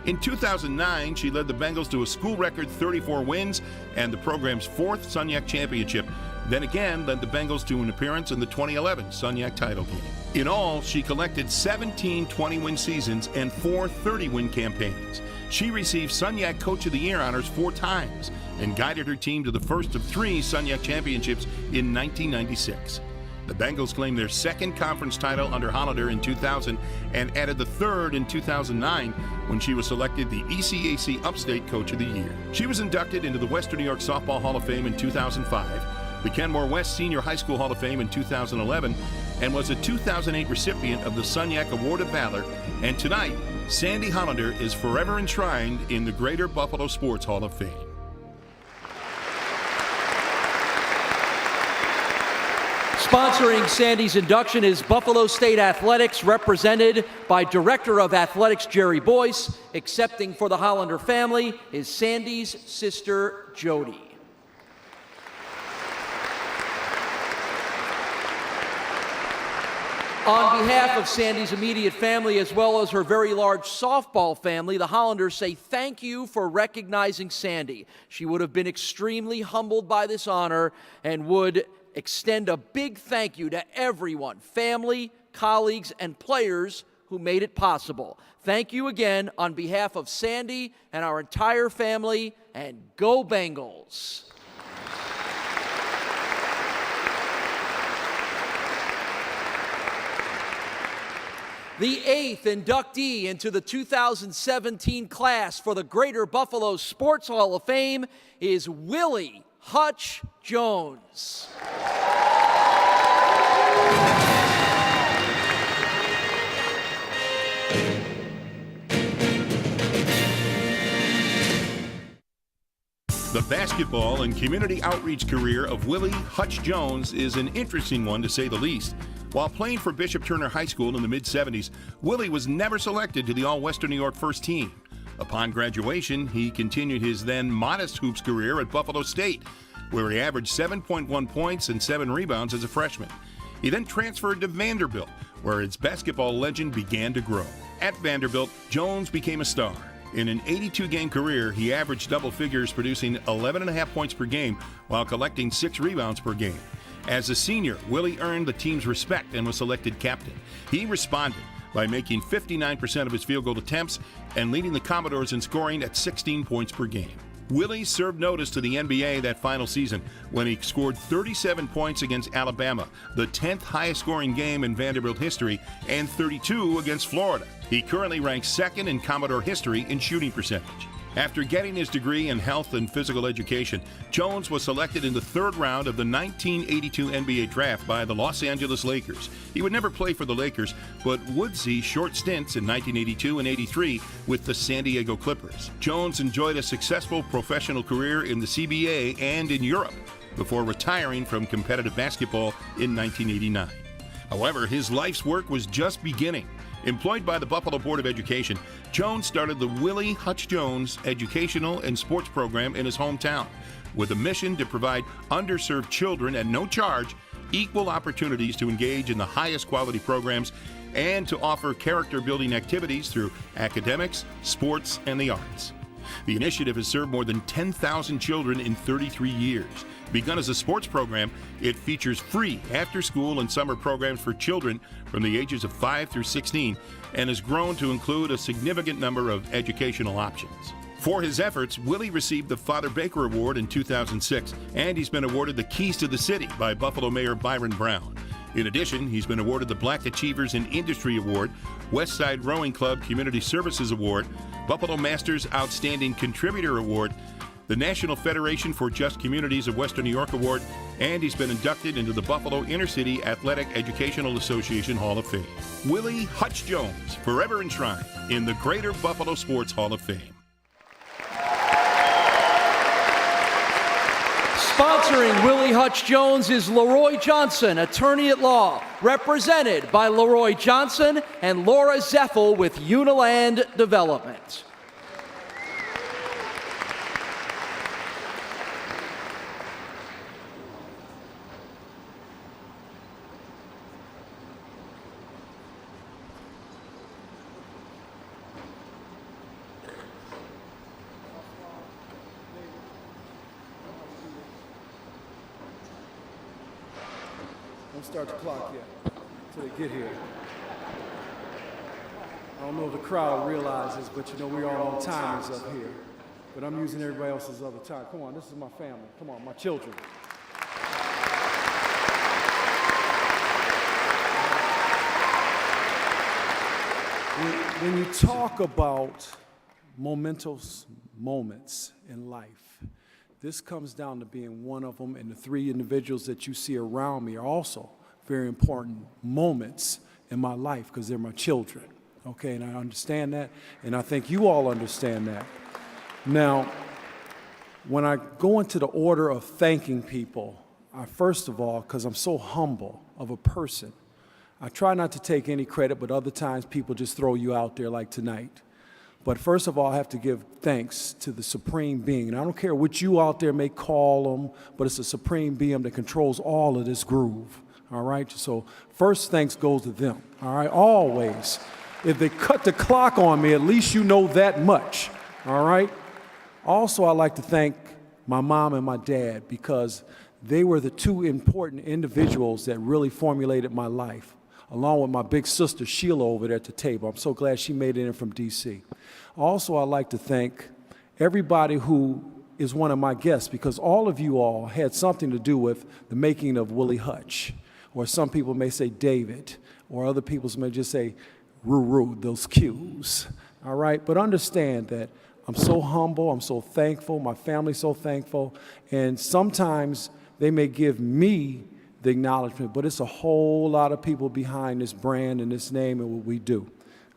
In 2009, she led the Bengals to a school record 34 wins and the program's 4th Sunyak Championship, then again led the Bengals to an appearance in the 2011 Sunyak title game. In all, she collected 17 20-win seasons and 4 30-win campaigns. She received Sunyak Coach of the Year honors 4 times and guided her team to the first of 3 Sunyak championships in 1996. The Bengals claimed their 2nd conference title under Hollander in 2000 and added the 3rd in 2009 when she was selected the ECAC Upstate Coach of the Year. She was inducted into the Western New York Softball Hall of Fame in 2005, the Kenmore West Senior High School Hall of Fame in 2011, and was a 2008 recipient of the Sunyak Award of Valor. And tonight, Sandy Hollander is forever enshrined in the Greater Buffalo Sports Hall of Fame. Sponsoring Sandy's induction is Buffalo State Athletics, represented by Director of Athletics Jerry Boyce. Accepting for the Hollander family is Sandy's sister, Jody. On behalf of Sandy's immediate family, as well as her very large softball family, the Hollanders say thank you for recognizing Sandy. She would have been extremely humbled by this honor and would extend a big thank you to everyone, family, colleagues, and players who made it possible. Thank you again on behalf of Sandy and our entire family, and go Bengals! The 8th inductee into the 2017 class for the Greater Buffalo Sports Hall of Fame is Willie Hutch Jones. The basketball and community outreach career of Willie Hutch Jones is an interesting one, to say the least. While playing for Bishop Turner High School in the mid-'70s, Willie was never selected to the All-Western New York first team. Upon graduation, he continued his then modest hoops career at Buffalo State, where he averaged 7.1 points and 7 rebounds as a freshman. He then transferred to Vanderbilt, where his basketball legend began to grow. At Vanderbilt, Jones became a star. In an 82-game career, he averaged double figures, producing 11.5 points per game while collecting 6 rebounds per game. As a senior, Willie earned the team's respect and was selected captain. He responded by making 59% of his field goal attempts and leading the Commodores in scoring at 16 points per game. Willie served notice to the NBA that final season when he scored 37 points against Alabama, the 10th highest scoring game in Vanderbilt history, and 32 against Florida. He currently ranks 2nd in Commodore history in shooting percentage. After getting his degree in health and physical education, Jones was selected in the 3rd round of the 1982 NBA draft by the Los Angeles Lakers. He would never play for the Lakers, but would see short stints in 1982 and 83 with the San Diego Clippers. Jones enjoyed a successful professional career in the CBA and in Europe before retiring from competitive basketball in 1989. However, his life's work was just beginning. Employed by the Buffalo Board of Education, Jones started the Willie Hutch Jones Educational and Sports Program in his hometown, with a mission to provide underserved children at no charge equal opportunities to engage in the highest quality programs and to offer character-building activities through academics, sports, and the arts. The initiative has served more than 10,000 children in 33 years. Begun as a sports program, it features free after-school and summer programs for children from the ages of 5 through 16 and has grown to include a significant number of educational options. For his efforts, Willie received the Father Baker Award in 2006, and he's been awarded the Keys to the City by Buffalo Mayor Byron Brown. In addition, he's been awarded the Black Achievers in Industry Award, Westside Rowing Club Community Services Award, Buffalo Masters Outstanding Contributor Award, the National Federation for Just Communities of Western New York Award, and he's been inducted into the Buffalo Inner-City Athletic Educational Association Hall of Fame. Willie Hutch Jones, forever enshrined in the Greater Buffalo Sports Hall of Fame. Sponsoring Willie Hutch Jones is Leroy Johnson, attorney at law, represented by Leroy Johnson and Laura Zeffel with Uniland Development. Don't start the clock yet, until they get here. I don't know if the crowd realizes, but you know we're all on timers up here. But I'm using everybody else's other time. Come on, this is my family. Come on, my children. When you talk about momentous moments in life, this comes down to being one of them, and the three individuals that you see around me are also very important moments in my life because they're my children, okay? And I understand that, and I think you all understand that. Now, when I go into the order of thanking people, I first of all, because I'm so humble of a person, I try not to take any credit, but other times people just throw you out there like tonight. But first of all, I have to give thanks to the Supreme Being. And I don't care what you out there may call them, but it's the Supreme Being that controls all of this groove, all right? So first thanks goes to them, all right, always. If they cut the clock on me, at least you know that much, all right? Also, I like to thank my mom and my dad because they were the two important individuals that really formulated my life, along with my big sister, Sheila, over there at the table. I'm so glad she made it in from D.C. Also, I'd like to thank everybody who is one of my guests because all of you all had something to do with the making of Willie Hutch, or some people may say David, or other people may just say Ruru, those cues, all right? But understand that I'm so humble, I'm so thankful, my family's so thankful, and sometimes they may give me the acknowledgement, but it's a whole lot of people behind this brand and this name and what we do,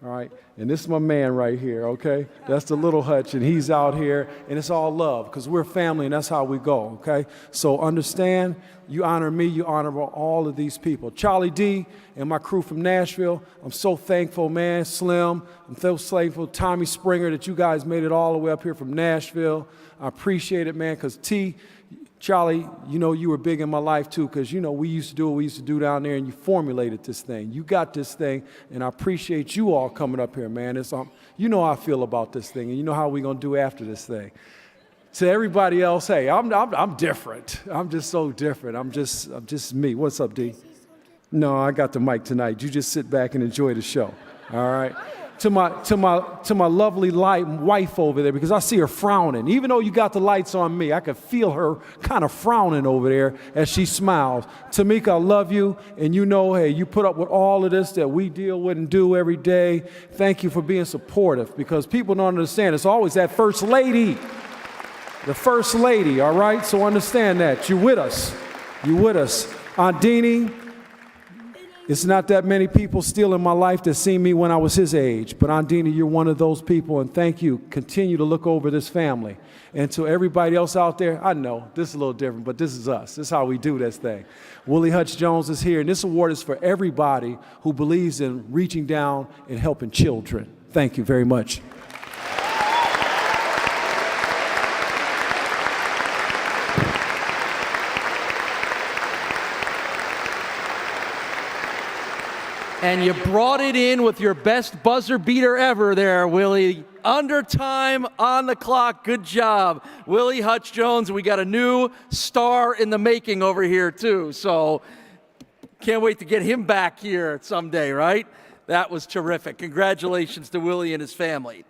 all right? And this is my man right here, okay? That's the little Hutch, and he's out here, and it's all love, because we're family, and that's how we go, okay? So understand, you honor me, you honor all of these people. Charlie D and my crew from Nashville, I'm so thankful, man. Slim, I'm so thankful. Tommy Springer, that you guys made it all the way up here from Nashville. I appreciate it, man, because Charlie, you know you were big in my life too because, you know, we used to do what we used to do down there and you formulated this thing. You got this thing, and I appreciate you all coming up here, man. It's, you know how I feel about this thing, and you know how we're going to do after this thing. To everybody else, hey, I'm different. I'm just so different. I'm just me. What's up, D? No, I got the mic tonight. You just sit back and enjoy the show, all right? To my lovely wife over there, because I see her frowning. Even though you got the lights on me, I could feel her kind of frowning over there as she smiles. Tamika, I love you, and you know, hey, you put up with all of this that we deal with and do every day. Thank you for being supportive, because people don't understand. It's always that first lady, the first lady, all right? So understand that. You're with us. You're with us. Aunt Deanie, it's not that many people still in my life that seen me when I was his age, but Aunt Deanie, you're one of those people, and thank you. Continue to look over this family. And to everybody else out there, I know this is a little different, but this is us. This is how we do this thing. Willie Hutch Jones is here, and this award is for everybody who believes in reaching down and helping children. Thank you very much. And you brought it in with your best buzzer beater ever there, Willie. Under time, on the clock. Good job. Willie Hutch Jones, we got a new star in the making over here, too. So can't wait to get him back here someday, right? That was terrific. Congratulations to Willie and his family.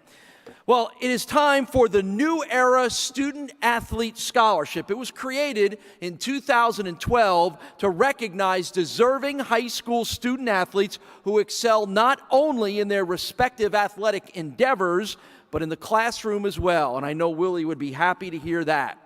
Well, it is time for the New Era Student Athlete Scholarship. It was created in 2012 to recognize deserving high school student athletes who excel not only in their respective athletic endeavors, but in the classroom as well. And I know Willie would be happy to hear that.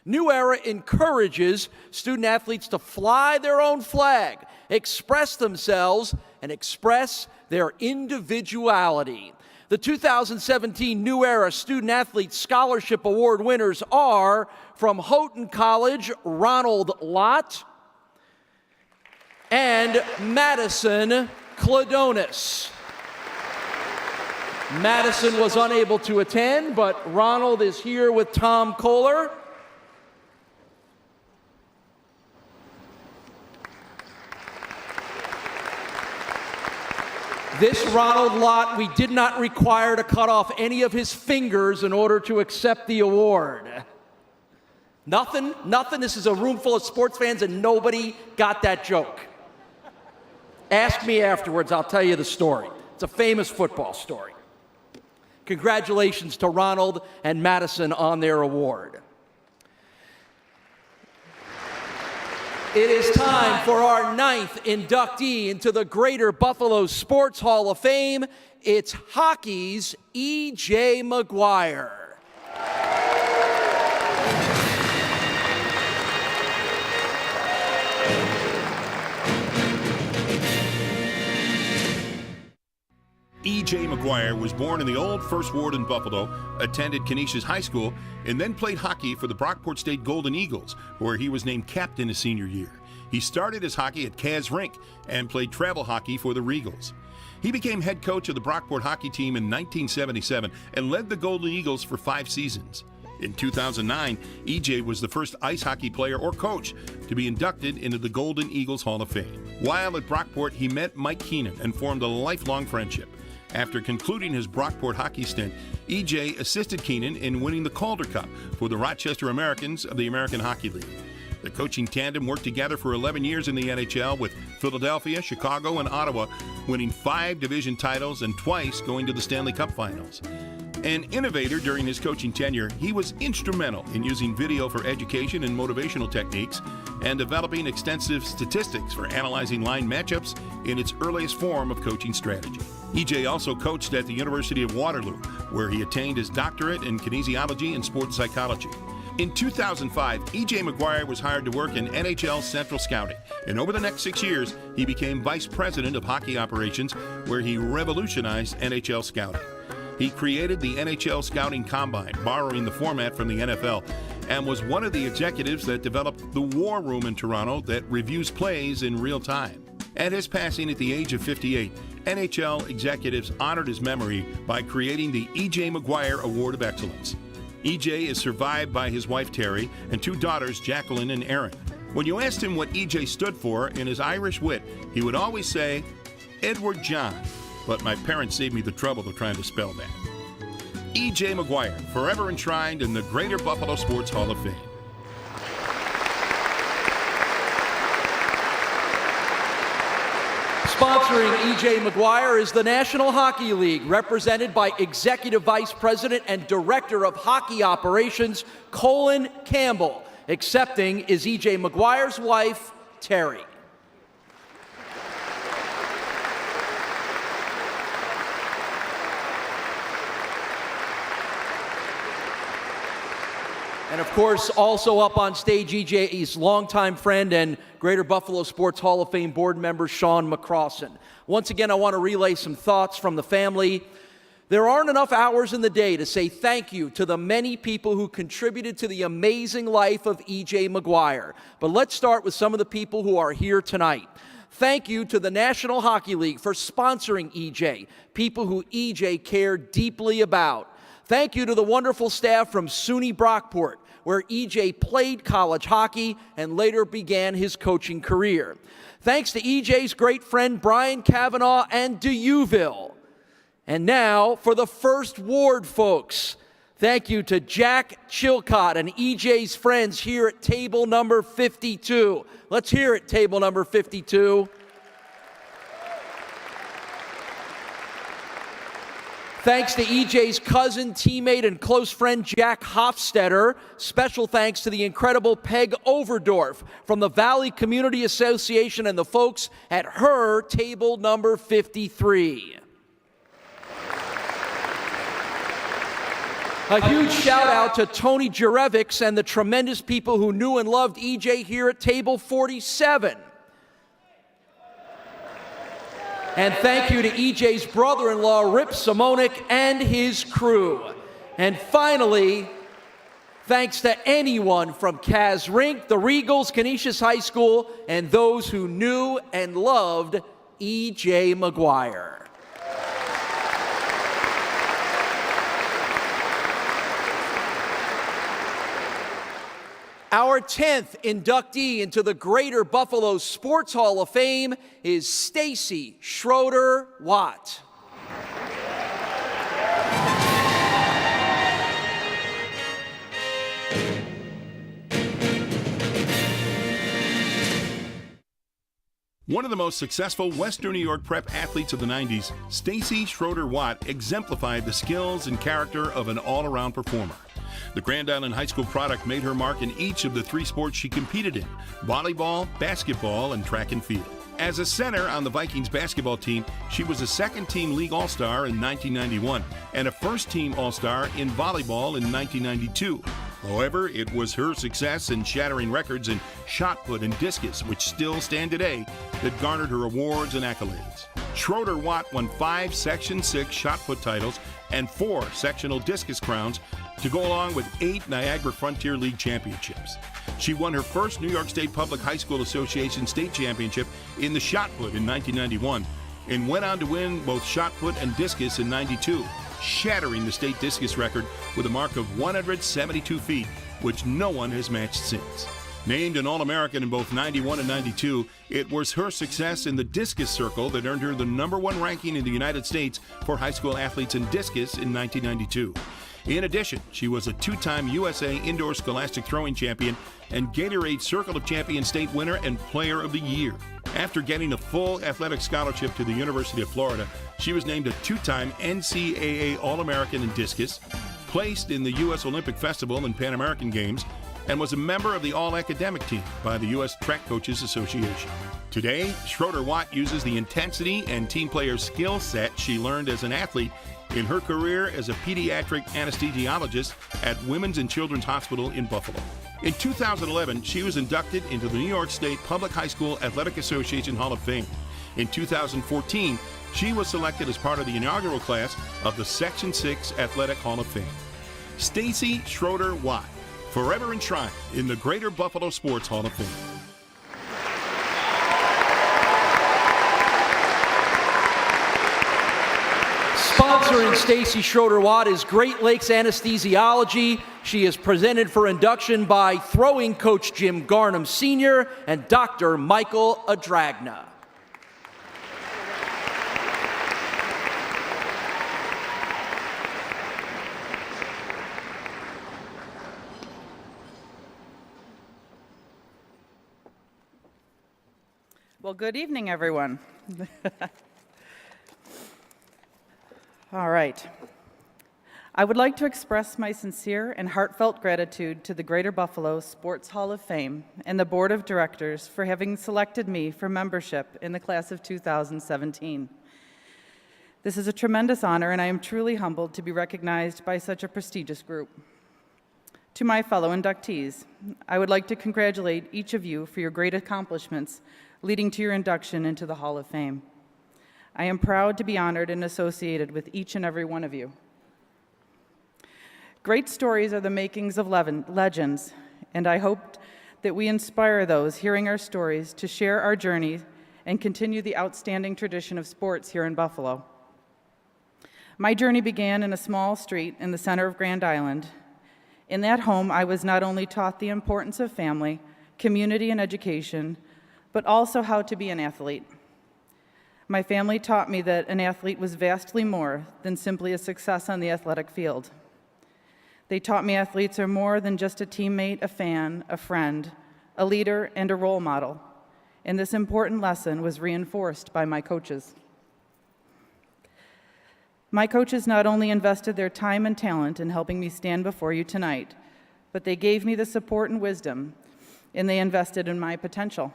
New Era encourages student athletes to fly their own flag, express themselves, and express their individuality. The 2017 New Era Student Athlete Scholarship Award winners are from Houghton College, Ronald Lott and Madison Cladonis. Madison was unable to attend, but Ronald is here with Tom Kohler. This Ronald Lott, we did not require to cut off any of his fingers in order to accept the award. Nothing. This is a room full of sports fans and nobody got that joke. Ask me afterwards, I'll tell you the story. It's a famous football story. Congratulations to Ronald and Madison on their award. It is time for our 9th inductee into the Greater Buffalo Sports Hall of Fame. It's hockey's E.J. McGuire. E.J. McGuire was born in the old First Ward in Buffalo, attended Canisius High School, and then played hockey for the Brockport State Golden Eagles, where he was named captain his senior year. He started his hockey at Kaz Rink and played travel hockey for the Regals. He became head coach of the Brockport hockey team in 1977 and led the Golden Eagles for 5 seasons. In 2009, E.J. was the first ice hockey player or coach to be inducted into the Golden Eagles Hall of Fame. While at Brockport, he met Mike Keenan and formed a lifelong friendship. After concluding his Brockport hockey stint, E.J. assisted Keenan in winning the Calder Cup for the Rochester Americans of the American Hockey League. The coaching tandem worked together for 11 years in the NHL with Philadelphia, Chicago, and Ottawa, winning 5 division titles and twice going to the Stanley Cup Finals. An innovator during his coaching tenure, he was instrumental in using video for education and motivational techniques and developing extensive statistics for analyzing line matchups in its earliest form of coaching strategy. E.J. also coached at the University of Waterloo, where he attained his doctorate in kinesiology and sports psychology. In 2005, E.J. McGuire was hired to work in NHL Central Scouting, and over the next 6 years, he became vice president of hockey operations, where he revolutionized NHL scouting. He created the NHL Scouting Combine, borrowing the format from the NFL, and was one of the executives that developed the War Room in Toronto that reviews plays in real time. At his passing at the age of 58, NHL executives honored his memory by creating the E.J. McGuire Award of Excellence. E.J. is survived by his wife Terry and 2 daughters, Jacqueline and Erin. When you asked him what E.J. stood for in his Irish wit, he would always say, Edward John. But my parents saved me the trouble of trying to spell that. E.J. McGuire, forever enshrined in the Greater Buffalo Sports Hall of Fame. Sponsoring E.J. McGuire is the National Hockey League, represented by Executive Vice President and Director of Hockey Operations, Colin Campbell. Accepting is E.J. McGuire's wife, Terry. And of course, also up on stage, E.J.'s longtime friend and Greater Buffalo Sports Hall of Fame board member, Sean McCrossan. Once again, I want to relay some thoughts from the family. There aren't enough hours in the day to say thank you to the many people who contributed to the amazing life of E.J. McGuire. But let's start with some of the people who are here tonight. Thank you to the National Hockey League for sponsoring E.J., people who E.J. cared deeply about. Thank you to the wonderful staff from SUNY Brockport, where EJ played college hockey and later began his coaching career. Thanks to EJ's great friend Brian Cavanaugh and DeUville. And now for the First Ward folks. Thank you to Jack Chilcott and EJ's friends here at table number 52. Let's hear it, table number 52. Thanks to EJ's cousin, teammate, and close friend, Jack Hofstetter. Special thanks to the incredible Peg Overdorf from the Valley Community Association and the folks at her table number 53. A huge shout out to Tony Jurevics and the tremendous people who knew and loved EJ here at table 47. And thank you to EJ's brother-in-law, Rip Simonik, and his crew. And finally, thanks to anyone from Kaz Rink, the Regals, Canisius High School, and those who knew and loved EJ McGuire. Our 10th inductee into the Greater Buffalo Sports Hall of Fame is Stacey Schroeder Watt. One of the most successful Western New York prep athletes of the 90s, Stacey Schroeder Watt exemplified the skills and character of an all-around performer. The Grand Island High School product made her mark in each of the 3 sports she competed in: volleyball, basketball, and track and field. As a center on the Vikings basketball team, she was a second-team league All-Star in 1991 and a first-team All-Star in volleyball in 1992. However, it was her success in shattering records in shot put and discus, which still stand today, that garnered her awards and accolades. Schroeder Watt won 5 Section 6 shot put titles and 4 sectional discus crowns to go along with 8 Niagara Frontier League championships. She won her first New York State Public High School Association state championship in the shot put in 1991 and went on to win both shot put and discus in 92, shattering the state discus record with a mark of 172 feet, which no one has matched since. Named an All-American in both 91 and 92, it was her success in the discus circle that earned her the #1 ranking in the United States for high school athletes in discus in 1992. In addition, she was a 2-time USA Indoor Scholastic Throwing Champion and Gatorade Circle of Champions state winner and Player of the Year. After getting a full athletic scholarship to the University of Florida, she was named a 2-time NCAA All-American in discus, placed in the U.S. Olympic Festival and Pan American Games, and was a member of the All-Academic Team by the U.S. Track Coaches Association. Today, Schroeder Watt uses the intensity and team player skill set she learned as an athlete in her career as a pediatric anesthesiologist at Women's and Children's Hospital in Buffalo. In 2011, she was inducted into the New York State Public High School Athletic Association Hall of Fame. In 2014, she was selected as part of the inaugural class of the Section 6 Athletic Hall of Fame. Stacey Schroeder Watt, forever enshrined in the Greater Buffalo Sports Hall of Fame. Sponsoring Stacey Schroeder Watt is Great Lakes Anesthesiology. She is presented for induction by throwing coach Jim Garnham Sr. and Dr. Michael Adragna. Well, good evening, everyone. All right. I would like to express my sincere and heartfelt gratitude to the Greater Buffalo Sports Hall of Fame and the Board of Directors for having selected me for membership in the class of 2017. This is a tremendous honor, and I am truly humbled to be recognized by such a prestigious group. To my fellow inductees, I would like to congratulate each of you for your great accomplishments leading to your induction into the Hall of Fame. I am proud to be honored and associated with each and every one of you. Great stories are the makings of legends, and I hope that we inspire those hearing our stories to share our journey and continue the outstanding tradition of sports here in Buffalo. My journey began in a small street in the center of Grand Island, In that home, I was not only taught the importance of family, community, and education, but also how to be an athlete. My family taught me that an athlete was vastly more than simply a success on the athletic field. They taught me athletes are more than just a teammate, a fan, a friend, a leader, and a role model. And this important lesson was reinforced by my coaches. My coaches not only invested their time and talent in helping me stand before you tonight, but they gave me the support and wisdom, and they invested in my potential.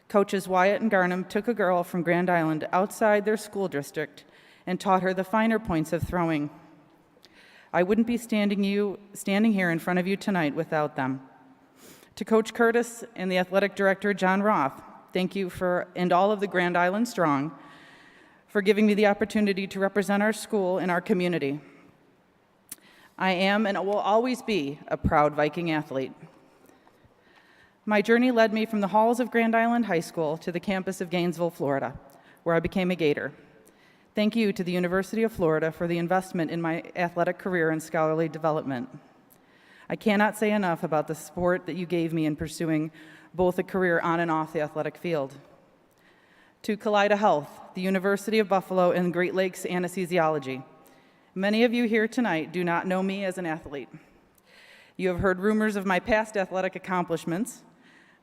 Coaches Wyatt and Garnham took a girl from Grand Island outside their school district and taught her the finer points of throwing. I wouldn't be standing here in front of you tonight without them. To Coach Curtis and the athletic director, John Roth, thank you and all of the Grand Island Strong for giving me the opportunity to represent our school and our community. I am and will always be a proud Viking athlete. My journey led me from the halls of Grand Island High School to the campus of Gainesville, Florida, where I became a Gator. Thank you to the University of Florida for the investment in my athletic career and scholarly development. I cannot say enough about the support that you gave me in pursuing both a career on and off the athletic field. To Kaleida Health, the University of Buffalo, and Great Lakes Anesthesiology. Many of you here tonight do not know me as an athlete. You have heard rumors of my past athletic accomplishments,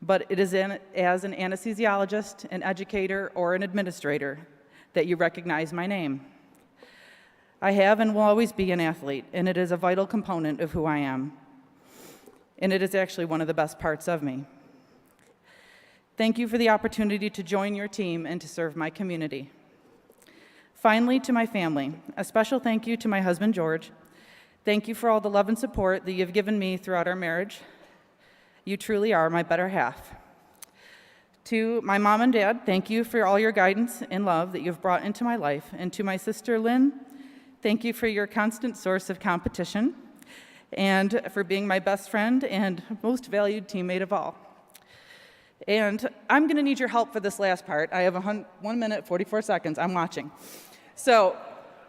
but it is as an anesthesiologist, an educator, or an administrator that you recognize my name. I have and will always be an athlete, and it is a vital component of who I am. And it is actually one of the best parts of me. Thank you for the opportunity to join your team and to serve my community. Finally, to my family, a special thank you to my husband, George. Thank you for all the love and support that you have given me throughout our marriage. You truly are my better half. To my mom and dad, thank you for all your guidance and love that you've brought into my life. And to my sister, Lynn, thank you for your constant source of competition and for being my best friend and most valued teammate of all. And I'm going to need your help for this last part. I have 1 minute, 44 seconds. I'm watching. So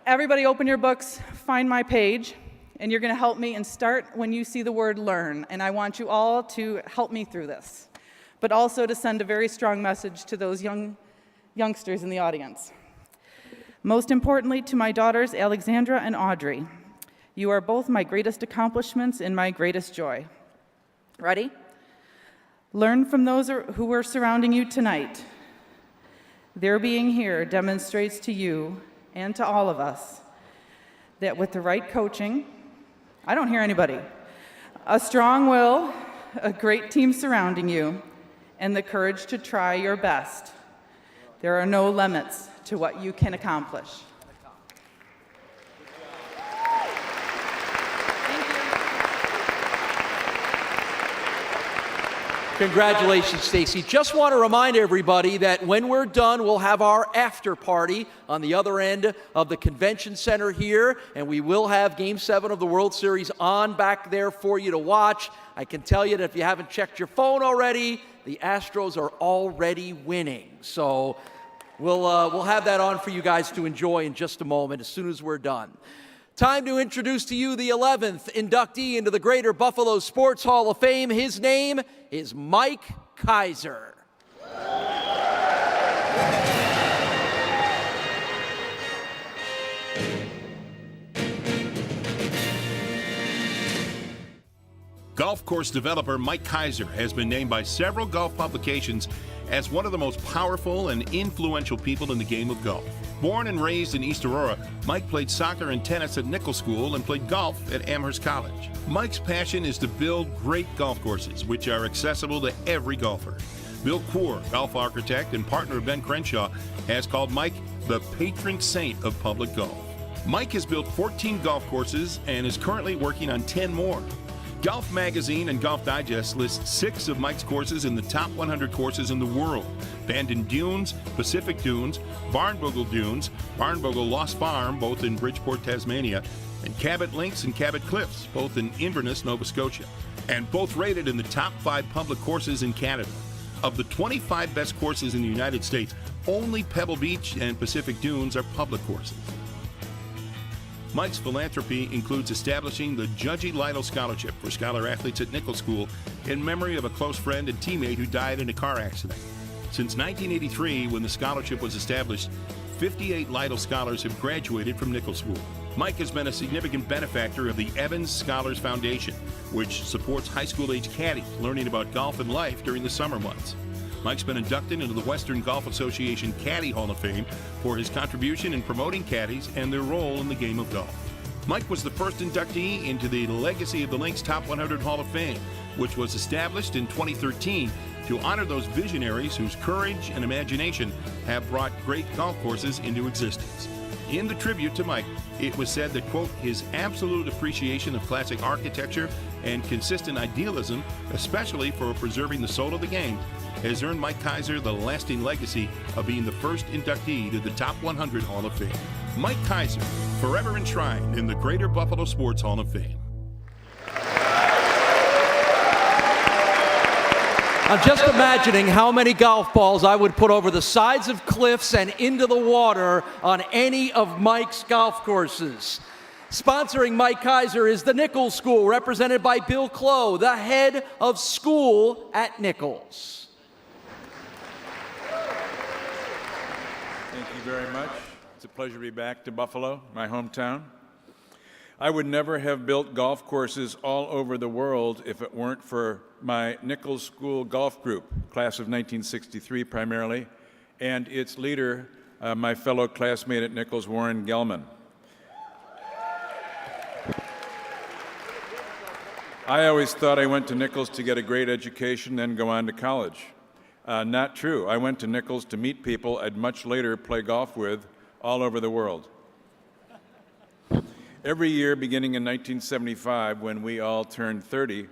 everybody open your books, find my page, and you're going to help me and start when you see the word learn. And I want you all to help me through this, but also to send a very strong message to those youngsters in the audience. Most importantly, to my daughters, Alexandra and Audrey, you are both my greatest accomplishments and my greatest joy. Ready? Learn from those who are surrounding you tonight. Their being here demonstrates to you and to all of us that with the right coaching, I don't hear anybody, a strong will, a great team surrounding you, and the courage to try your best, there are no limits to what you can accomplish. Congratulations, Stacey. Just want to remind everybody that when we're done, we'll have our after party on the other end of the convention center here, and we will have Game 7 of the World Series on back there for you to watch. I can tell you that if you haven't checked your phone already, the Astros are already winning. So we'll have that on for you guys to enjoy in just a moment as soon as we're done. Time to introduce to you the 11th inductee into the Greater Buffalo Sports Hall of Fame. His name is Mike Kaiser. Golf course developer Mike Kaiser has been named by several golf publications as one of the most powerful and influential people in the game of golf. Born and raised in East Aurora, Mike played soccer and tennis at Nichols School and played golf at Amherst College. Mike's passion is to build great golf courses, which are accessible to every golfer. Bill Coore, golf architect and partner of Ben Crenshaw, has called Mike the patron saint of public golf. Mike has built 14 golf courses and is currently working on 10 more. Golf Magazine and Golf Digest list 6 of Mike's courses in the top 100 courses in the world: Bandon Dunes, Pacific Dunes, Barnbougle Dunes, Barnbougle Lost Farm, both in Bridgeport, Tasmania, and Cabot Links and Cabot Cliffs, both in Inverness, Nova Scotia, and both rated in the top 5 public courses in Canada. Of the 25 best courses in the United States, only Pebble Beach and Pacific Dunes are public courses. Mike's philanthropy includes establishing the Judgy Lytle Scholarship for scholar athletes at Nichols School in memory of a close friend and teammate who died in a car accident. Since 1983, when the scholarship was established, 58 Lytle scholars have graduated from Nichols School. Mike has been a significant benefactor of the Evans Scholars Foundation, which supports high school-age caddies learning about golf and life during the summer months. Mike's been inducted into the Western Golf Association Caddy Hall of Fame for his contribution in promoting caddies and their role in the game of golf. Mike was the first inductee into the Legacy of the Links Top 100 Hall of Fame, which was established in 2013 to honor those visionaries whose courage and imagination have brought great golf courses into existence. In the tribute to Mike, it was said that, quote, his absolute appreciation of classic architecture and consistent idealism, especially for preserving the soul of the game, has earned Mike Kaiser the lasting legacy of being the first inductee to the Top 100 Hall of Fame. Mike Kaiser, forever enshrined in the Greater Buffalo Sports Hall of Fame. I'm just imagining how many golf balls I would put over the sides of cliffs and into the water on any of Mike's golf courses. Sponsoring Mike Kaiser is the Nichols School, represented by Bill Clough, the head of school at Nichols. Thank you very much. It's a pleasure to be back to Buffalo, my hometown. I would never have built golf courses all over the world if it weren't for my Nichols School golf group, class of 1963 primarily, and its leader, my fellow classmate at Nichols, Warren Gelman. I always thought I went to Nichols to get a great education, then go on to college. Not true. I went to Nichols to meet people I'd much later play golf with all over the world. Every year, beginning in 1975, when we all turned 30,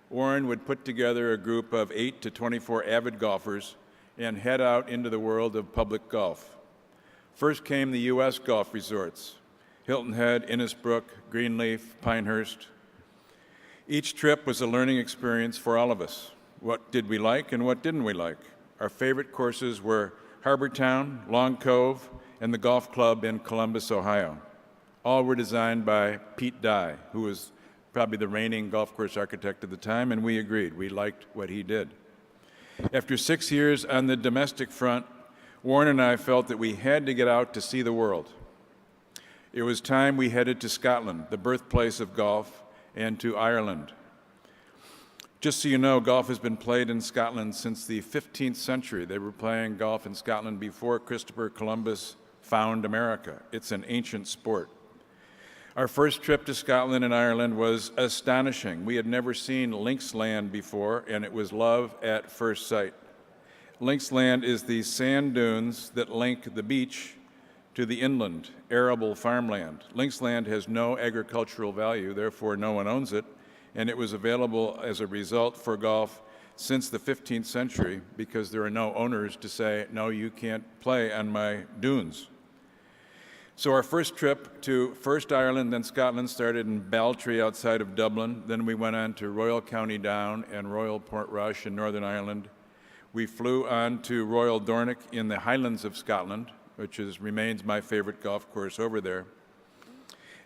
Warren would put together a group of 8 to 24 avid golfers and head out into the world of public golf. First came the U.S. golf resorts, Hilton Head, Innisbrook, Greenleaf, Pinehurst. Each trip was a learning experience for all of us. What did we like and what didn't we like? Our favorite courses were Harbortown, Long Cove, and the golf club in Columbus, Ohio. All were designed by Pete Dye, who was probably the reigning golf course architect at the time, and we agreed. We liked what he did. After 6 years on the domestic front, Warren and I felt that we had to get out to see the world. It was time we headed to Scotland, the birthplace of golf, and to Ireland. Just so you know, golf has been played in Scotland since the 15th century. They were playing golf in Scotland before Christopher Columbus found America. It's an ancient sport. Our first trip to Scotland and Ireland was astonishing. We had never seen Linksland before, and it was love at first sight. Linksland is the sand dunes that link the beach to the inland, arable farmland. Linksland has no agricultural value, therefore no one owns it, and it was available as a result for golf since the 15th century because there are no owners to say, no, you can't play on my dunes. So our first trip to first Ireland, then Scotland, started in Balltree outside of Dublin. Then we went on to Royal County Down and Royal Portrush in Northern Ireland. We flew on to Royal Dornoch in the Highlands of Scotland, which remains my favorite golf course over there.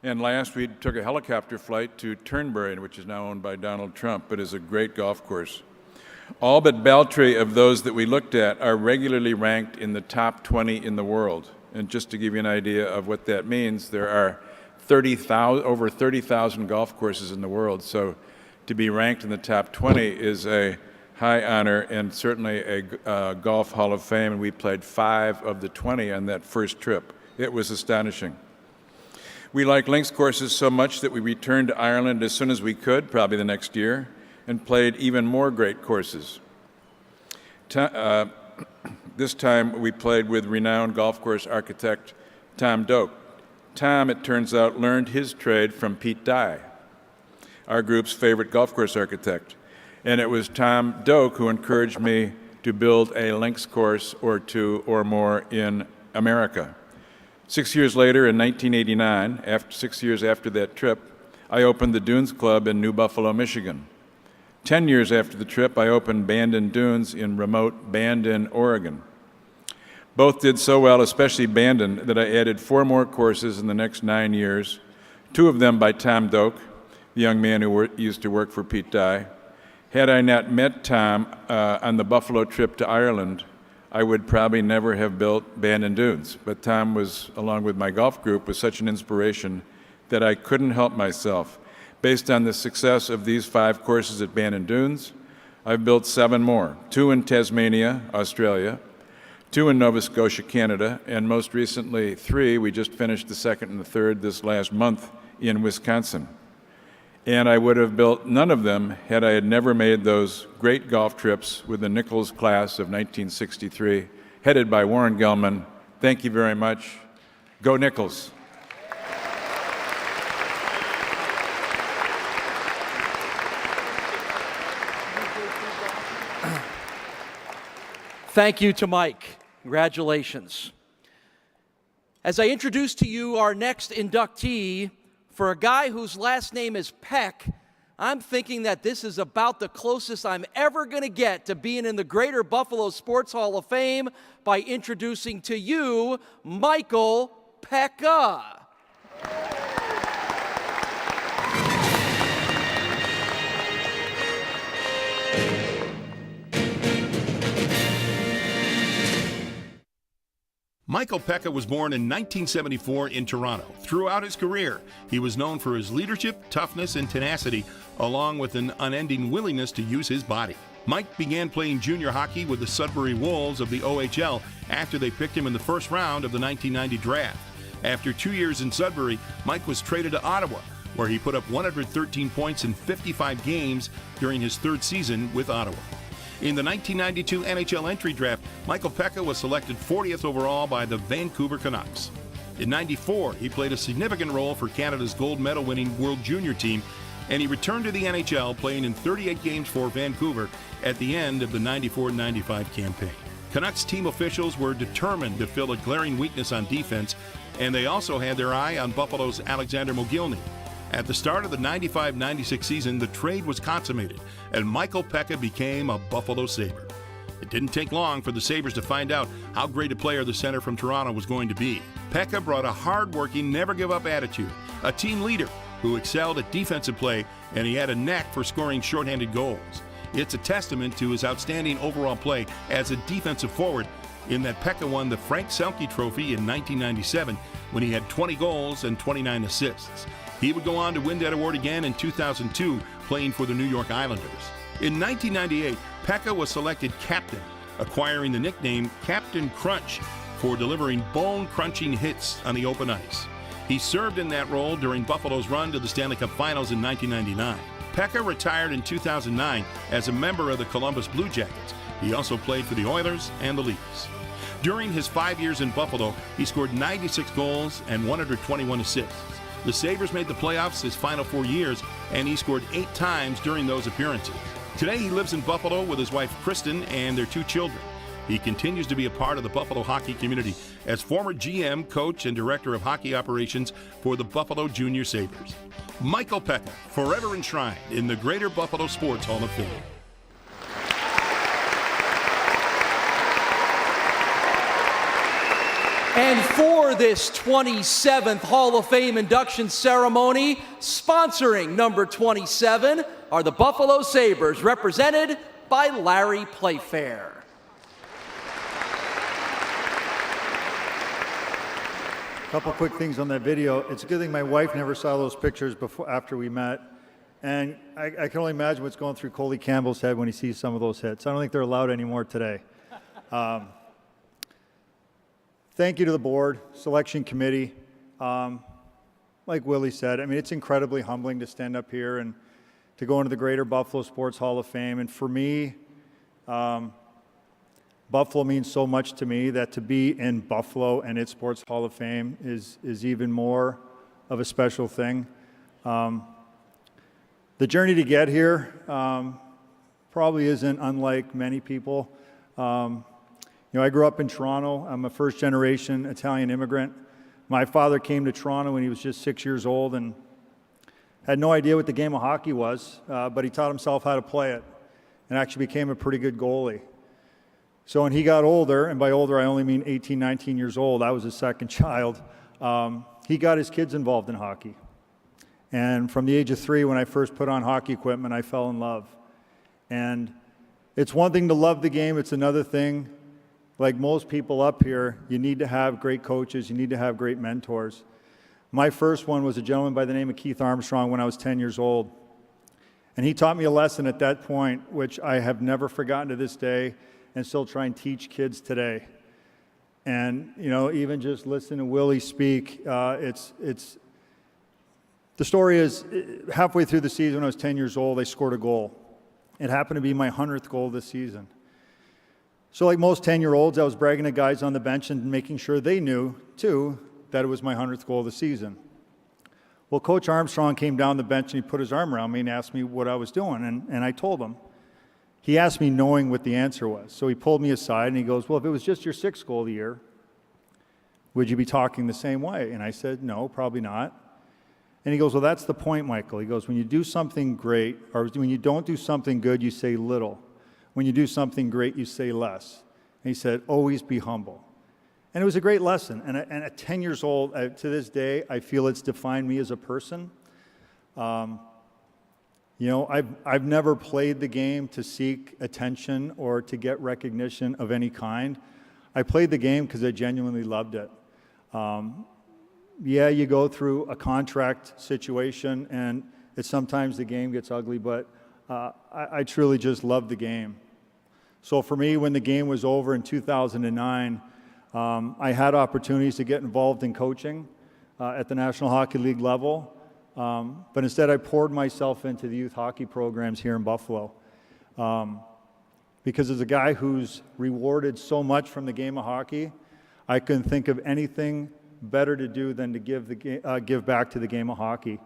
And last, we took a helicopter flight to Turnberry, which is now owned by Donald Trump, but is a great golf course. All but Balltree of those that we looked at are regularly ranked in the top 20 in the world. And just to give you an idea of what that means, there are over 30,000 golf courses in the world. So to be ranked in the top 20 is a high honor and certainly a golf hall of fame. And we played 5 of the 20 on that first trip. It was astonishing. We like links courses so much that we returned to Ireland as soon as we could, probably the next year, and played even more great courses. This time we played with renowned golf course architect Tom Doak. Tom, it turns out, learned his trade from Pete Dye, our group's favorite golf course architect. And it was Tom Doak who encouraged me to build a links course or 2 or more in America. 6 years later, in 1989, 6 years after that trip, I opened the Dunes Club in New Buffalo, Michigan. 10 years after the trip, I opened Bandon Dunes in remote Bandon, Oregon. Both did so well, especially Bandon, that I added 4 more courses in the next 9 years, 2 of them by Tom Doak, the young man who used to work for Pete Dye. Had I not met Tom on the Buffalo trip to Ireland, I would probably never have built Bandon Dunes. But Tom was, along with my golf group, was such an inspiration that I couldn't help myself. Based on the success of these 5 courses at Bandon Dunes, I've built 7 more, 2 in Tasmania, Australia, 2 in Nova Scotia, Canada, and most recently 3, we just finished the 2nd and the 3rd this last month in Wisconsin. And I would have built none of them had I had never made those great golf trips with the Nichols class of 1963, headed by Warren Gellman. Thank you very much. Go Nichols. Thank you to Mike. Congratulations. As I introduce to you our next inductee, for a guy whose last name is Peck, I'm thinking that this is about the closest I'm ever going to get to being in the Greater Buffalo Sports Hall of Fame by introducing to you Michael Pecka. Michael Pecka was born in 1974 in Toronto. Throughout his career, he was known for his leadership, toughness, and tenacity, along with an unending willingness to use his body. Mike began playing junior hockey with the Sudbury Wolves of the OHL after they picked him in the first round of the 1990 draft. After 2 years in Sudbury, Mike was traded to Ottawa, where he put up 113 points in 55 games during his 3rd season with Ottawa. In the 1992 NHL entry draft, Michael Pecka was selected 40th overall by the Vancouver Canucks. In '94, he played a significant role for Canada's gold medal-winning World Junior team, and he returned to the NHL, playing in 38 games for Vancouver at the end of the 94-95 campaign. Canucks team officials were determined to fill a glaring weakness on defense, and they also had their eye on Buffalo's Alexander Mogilny. At the start of the 95-96 season, the trade was consummated, and Michael Pecka became a Buffalo Sabre. It didn't take long for the Sabres to find out how great a player the center from Toronto was going to be. Pecka brought a hard-working, never-give-up attitude, a team leader who excelled at defensive play, and he had a knack for scoring shorthanded goals. It's a testament to his outstanding overall play as a defensive forward in that Pecka won the Frank Selke Trophy in 1997 when he had 20 goals and 29 assists. He would go on to win that award again in 2002, playing for the New York Islanders. In 1998, Pecka was selected captain, acquiring the nickname Captain Crunch for delivering bone-crunching hits on the open ice. He served in that role during Buffalo's run to the Stanley Cup Finals in 1999. Pecka retired in 2009 as a member of the Columbus Blue Jackets. He also played for the Oilers and the Leafs. During his 5 years in Buffalo, he scored 96 goals and 121 assists. The Sabres made the playoffs his final 4 years, and he scored 8 times during those appearances. Today, he lives in Buffalo with his wife, Kristen, and their 2 children. He continues to be a part of the Buffalo hockey community as former GM, coach, and director of hockey operations for the Buffalo Junior Sabres. Michael Pecka, forever enshrined in the Greater Buffalo Sports Hall of Fame. And for this 27th Hall of Fame induction ceremony, sponsoring number 27 are the Buffalo Sabres, represented by Larry Playfair. A couple quick things on that video. It's a good thing my wife never saw those pictures after we met. And I can only imagine what's going through Coley Campbell's head when he sees some of those hits. I don't think they're allowed anymore today. Thank you to the board, selection committee. Like Willie said, I mean, it's incredibly humbling to stand up here and to go into the Greater Buffalo Sports Hall of Fame. And for me, Buffalo means so much to me that to be in Buffalo and its Sports Hall of Fame is even more of a special thing. The journey to get here probably isn't unlike many people. You know, I grew up in Toronto. I'm a first-generation Italian immigrant. My father came to Toronto when he was just 6 years old and had no idea what the game of hockey was, but he taught himself how to play it and actually became a pretty good goalie. So when he got older, and by older I only mean 18, 19 years old, I was his second child, he got his kids involved in hockey. And from the age of 3, when I first put on hockey equipment, I fell in love. And it's one thing to love the game, it's another thing, like most people up here, you need to have great coaches, you need to have great mentors. My first one was a gentleman by the name of Keith Armstrong when I was 10 years old. And he taught me a lesson at that point, which I have never forgotten to this day and still try and teach kids today. And, you know, even just listen to Willie speak, the story is, halfway through the season when I was 10 years old, I scored a goal. It happened to be my 100th goal this season. So like most 10-year-olds, I was bragging to guys on the bench and making sure they knew, too, that it was my 100th goal of the season. Well, Coach Armstrong came down the bench and he put his arm around me and asked me what I was doing, and I told him. He asked me knowing what the answer was. So he pulled me aside and he goes, well, if it was just your 6th goal of the year, would you be talking the same way? And I said, no, probably not. And he goes, well, that's the point, Michael. He goes, when you do something great, or when you don't do something good, you say little. When you do something great, you say less. And he said, always be humble. And it was a great lesson. And at 10 years old, to this day, I feel it's defined me as a person. You know, I've never played the game to seek attention or to get recognition of any kind. I played the game because I genuinely loved it. Yeah, you go through a contract situation, and sometimes the game gets ugly, but I truly just love the game. So for me, when the game was over in 2009, I had opportunities to get involved in coaching at the National Hockey League level, but instead I poured myself into the youth hockey programs here in Buffalo. Because as a guy who's rewarded so much from the game of hockey, I couldn't think of anything better to do than to give back to the game of hockey.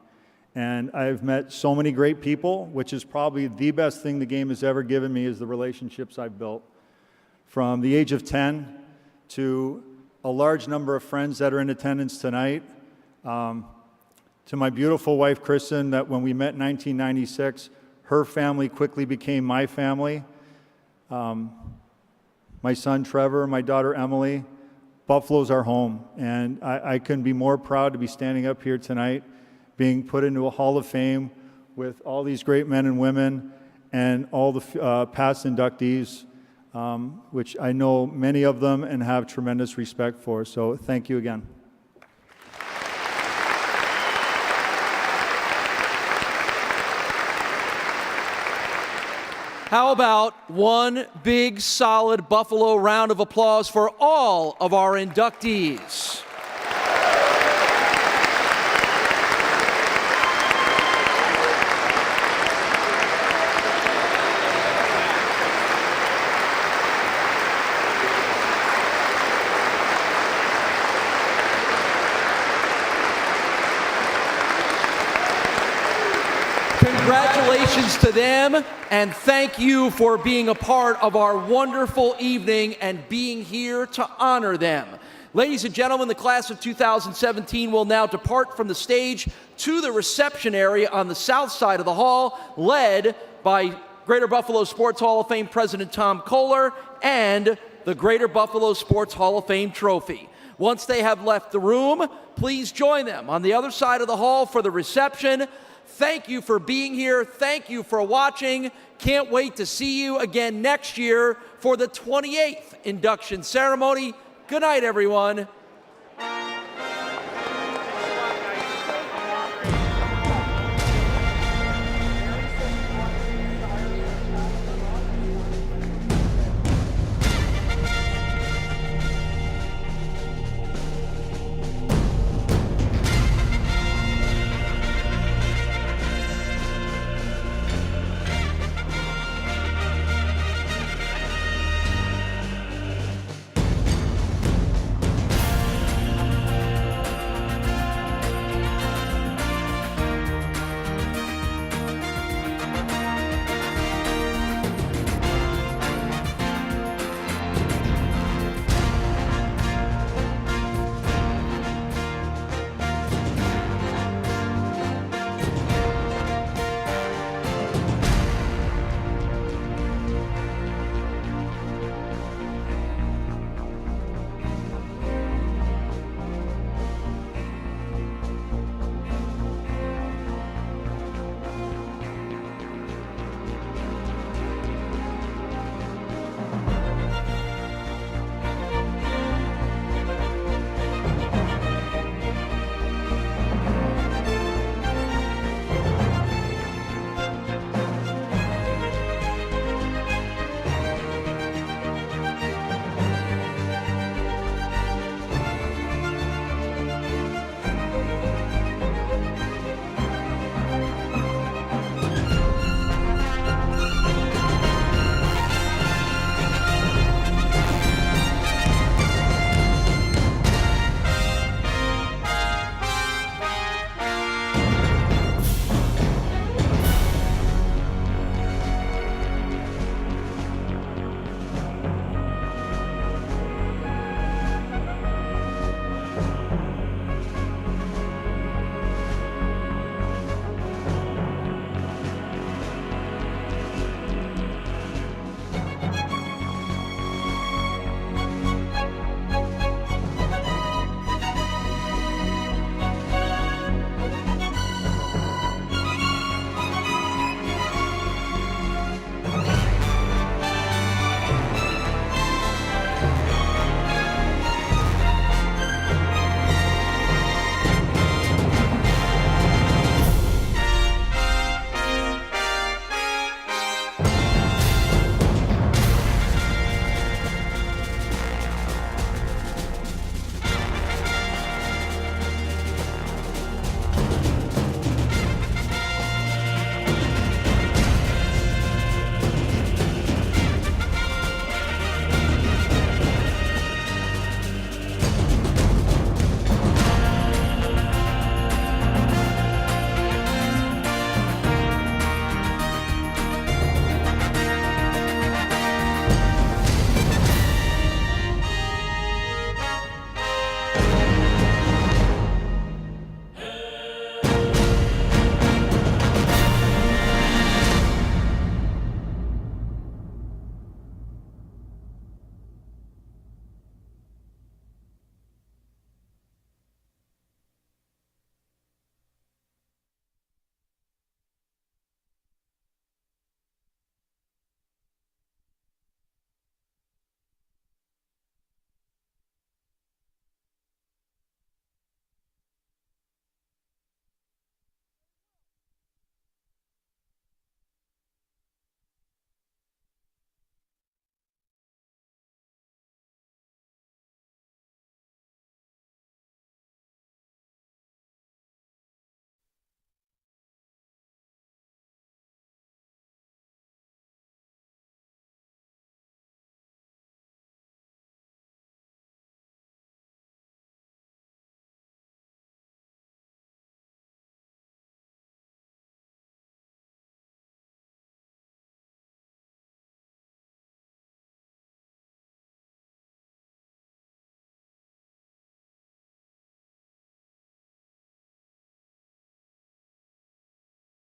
And I've met so many great people, which is probably the best thing the game has ever given me, is the relationships I've built. From the age of 10 to a large number of friends that are in attendance tonight, to my beautiful wife, Kristen, that when we met in 1996, her family quickly became my family. My son, Trevor, my daughter, Emily. Buffalo's our home, and I couldn't be more proud to be standing up here tonight, being put into a Hall of Fame with all these great men and women and all the past inductees, which I know many of them and have tremendous respect for. So thank you again. How about one big, solid Buffalo round of applause for all of our inductees? Congratulations to them, and thank you for being a part of our wonderful evening and being here to honor them. Ladies and gentlemen, the class of 2017 will now depart from the stage to the reception area on the south side of the hall, led by Greater Buffalo Sports Hall of Fame President Tom Kohler and the Greater Buffalo Sports Hall of Fame trophy. Once they have left the room, please join them on the other side of the hall for the reception. Thank you for being here. Thank you for watching. Can't wait to see you again next year for the 28th induction ceremony. Good night, everyone.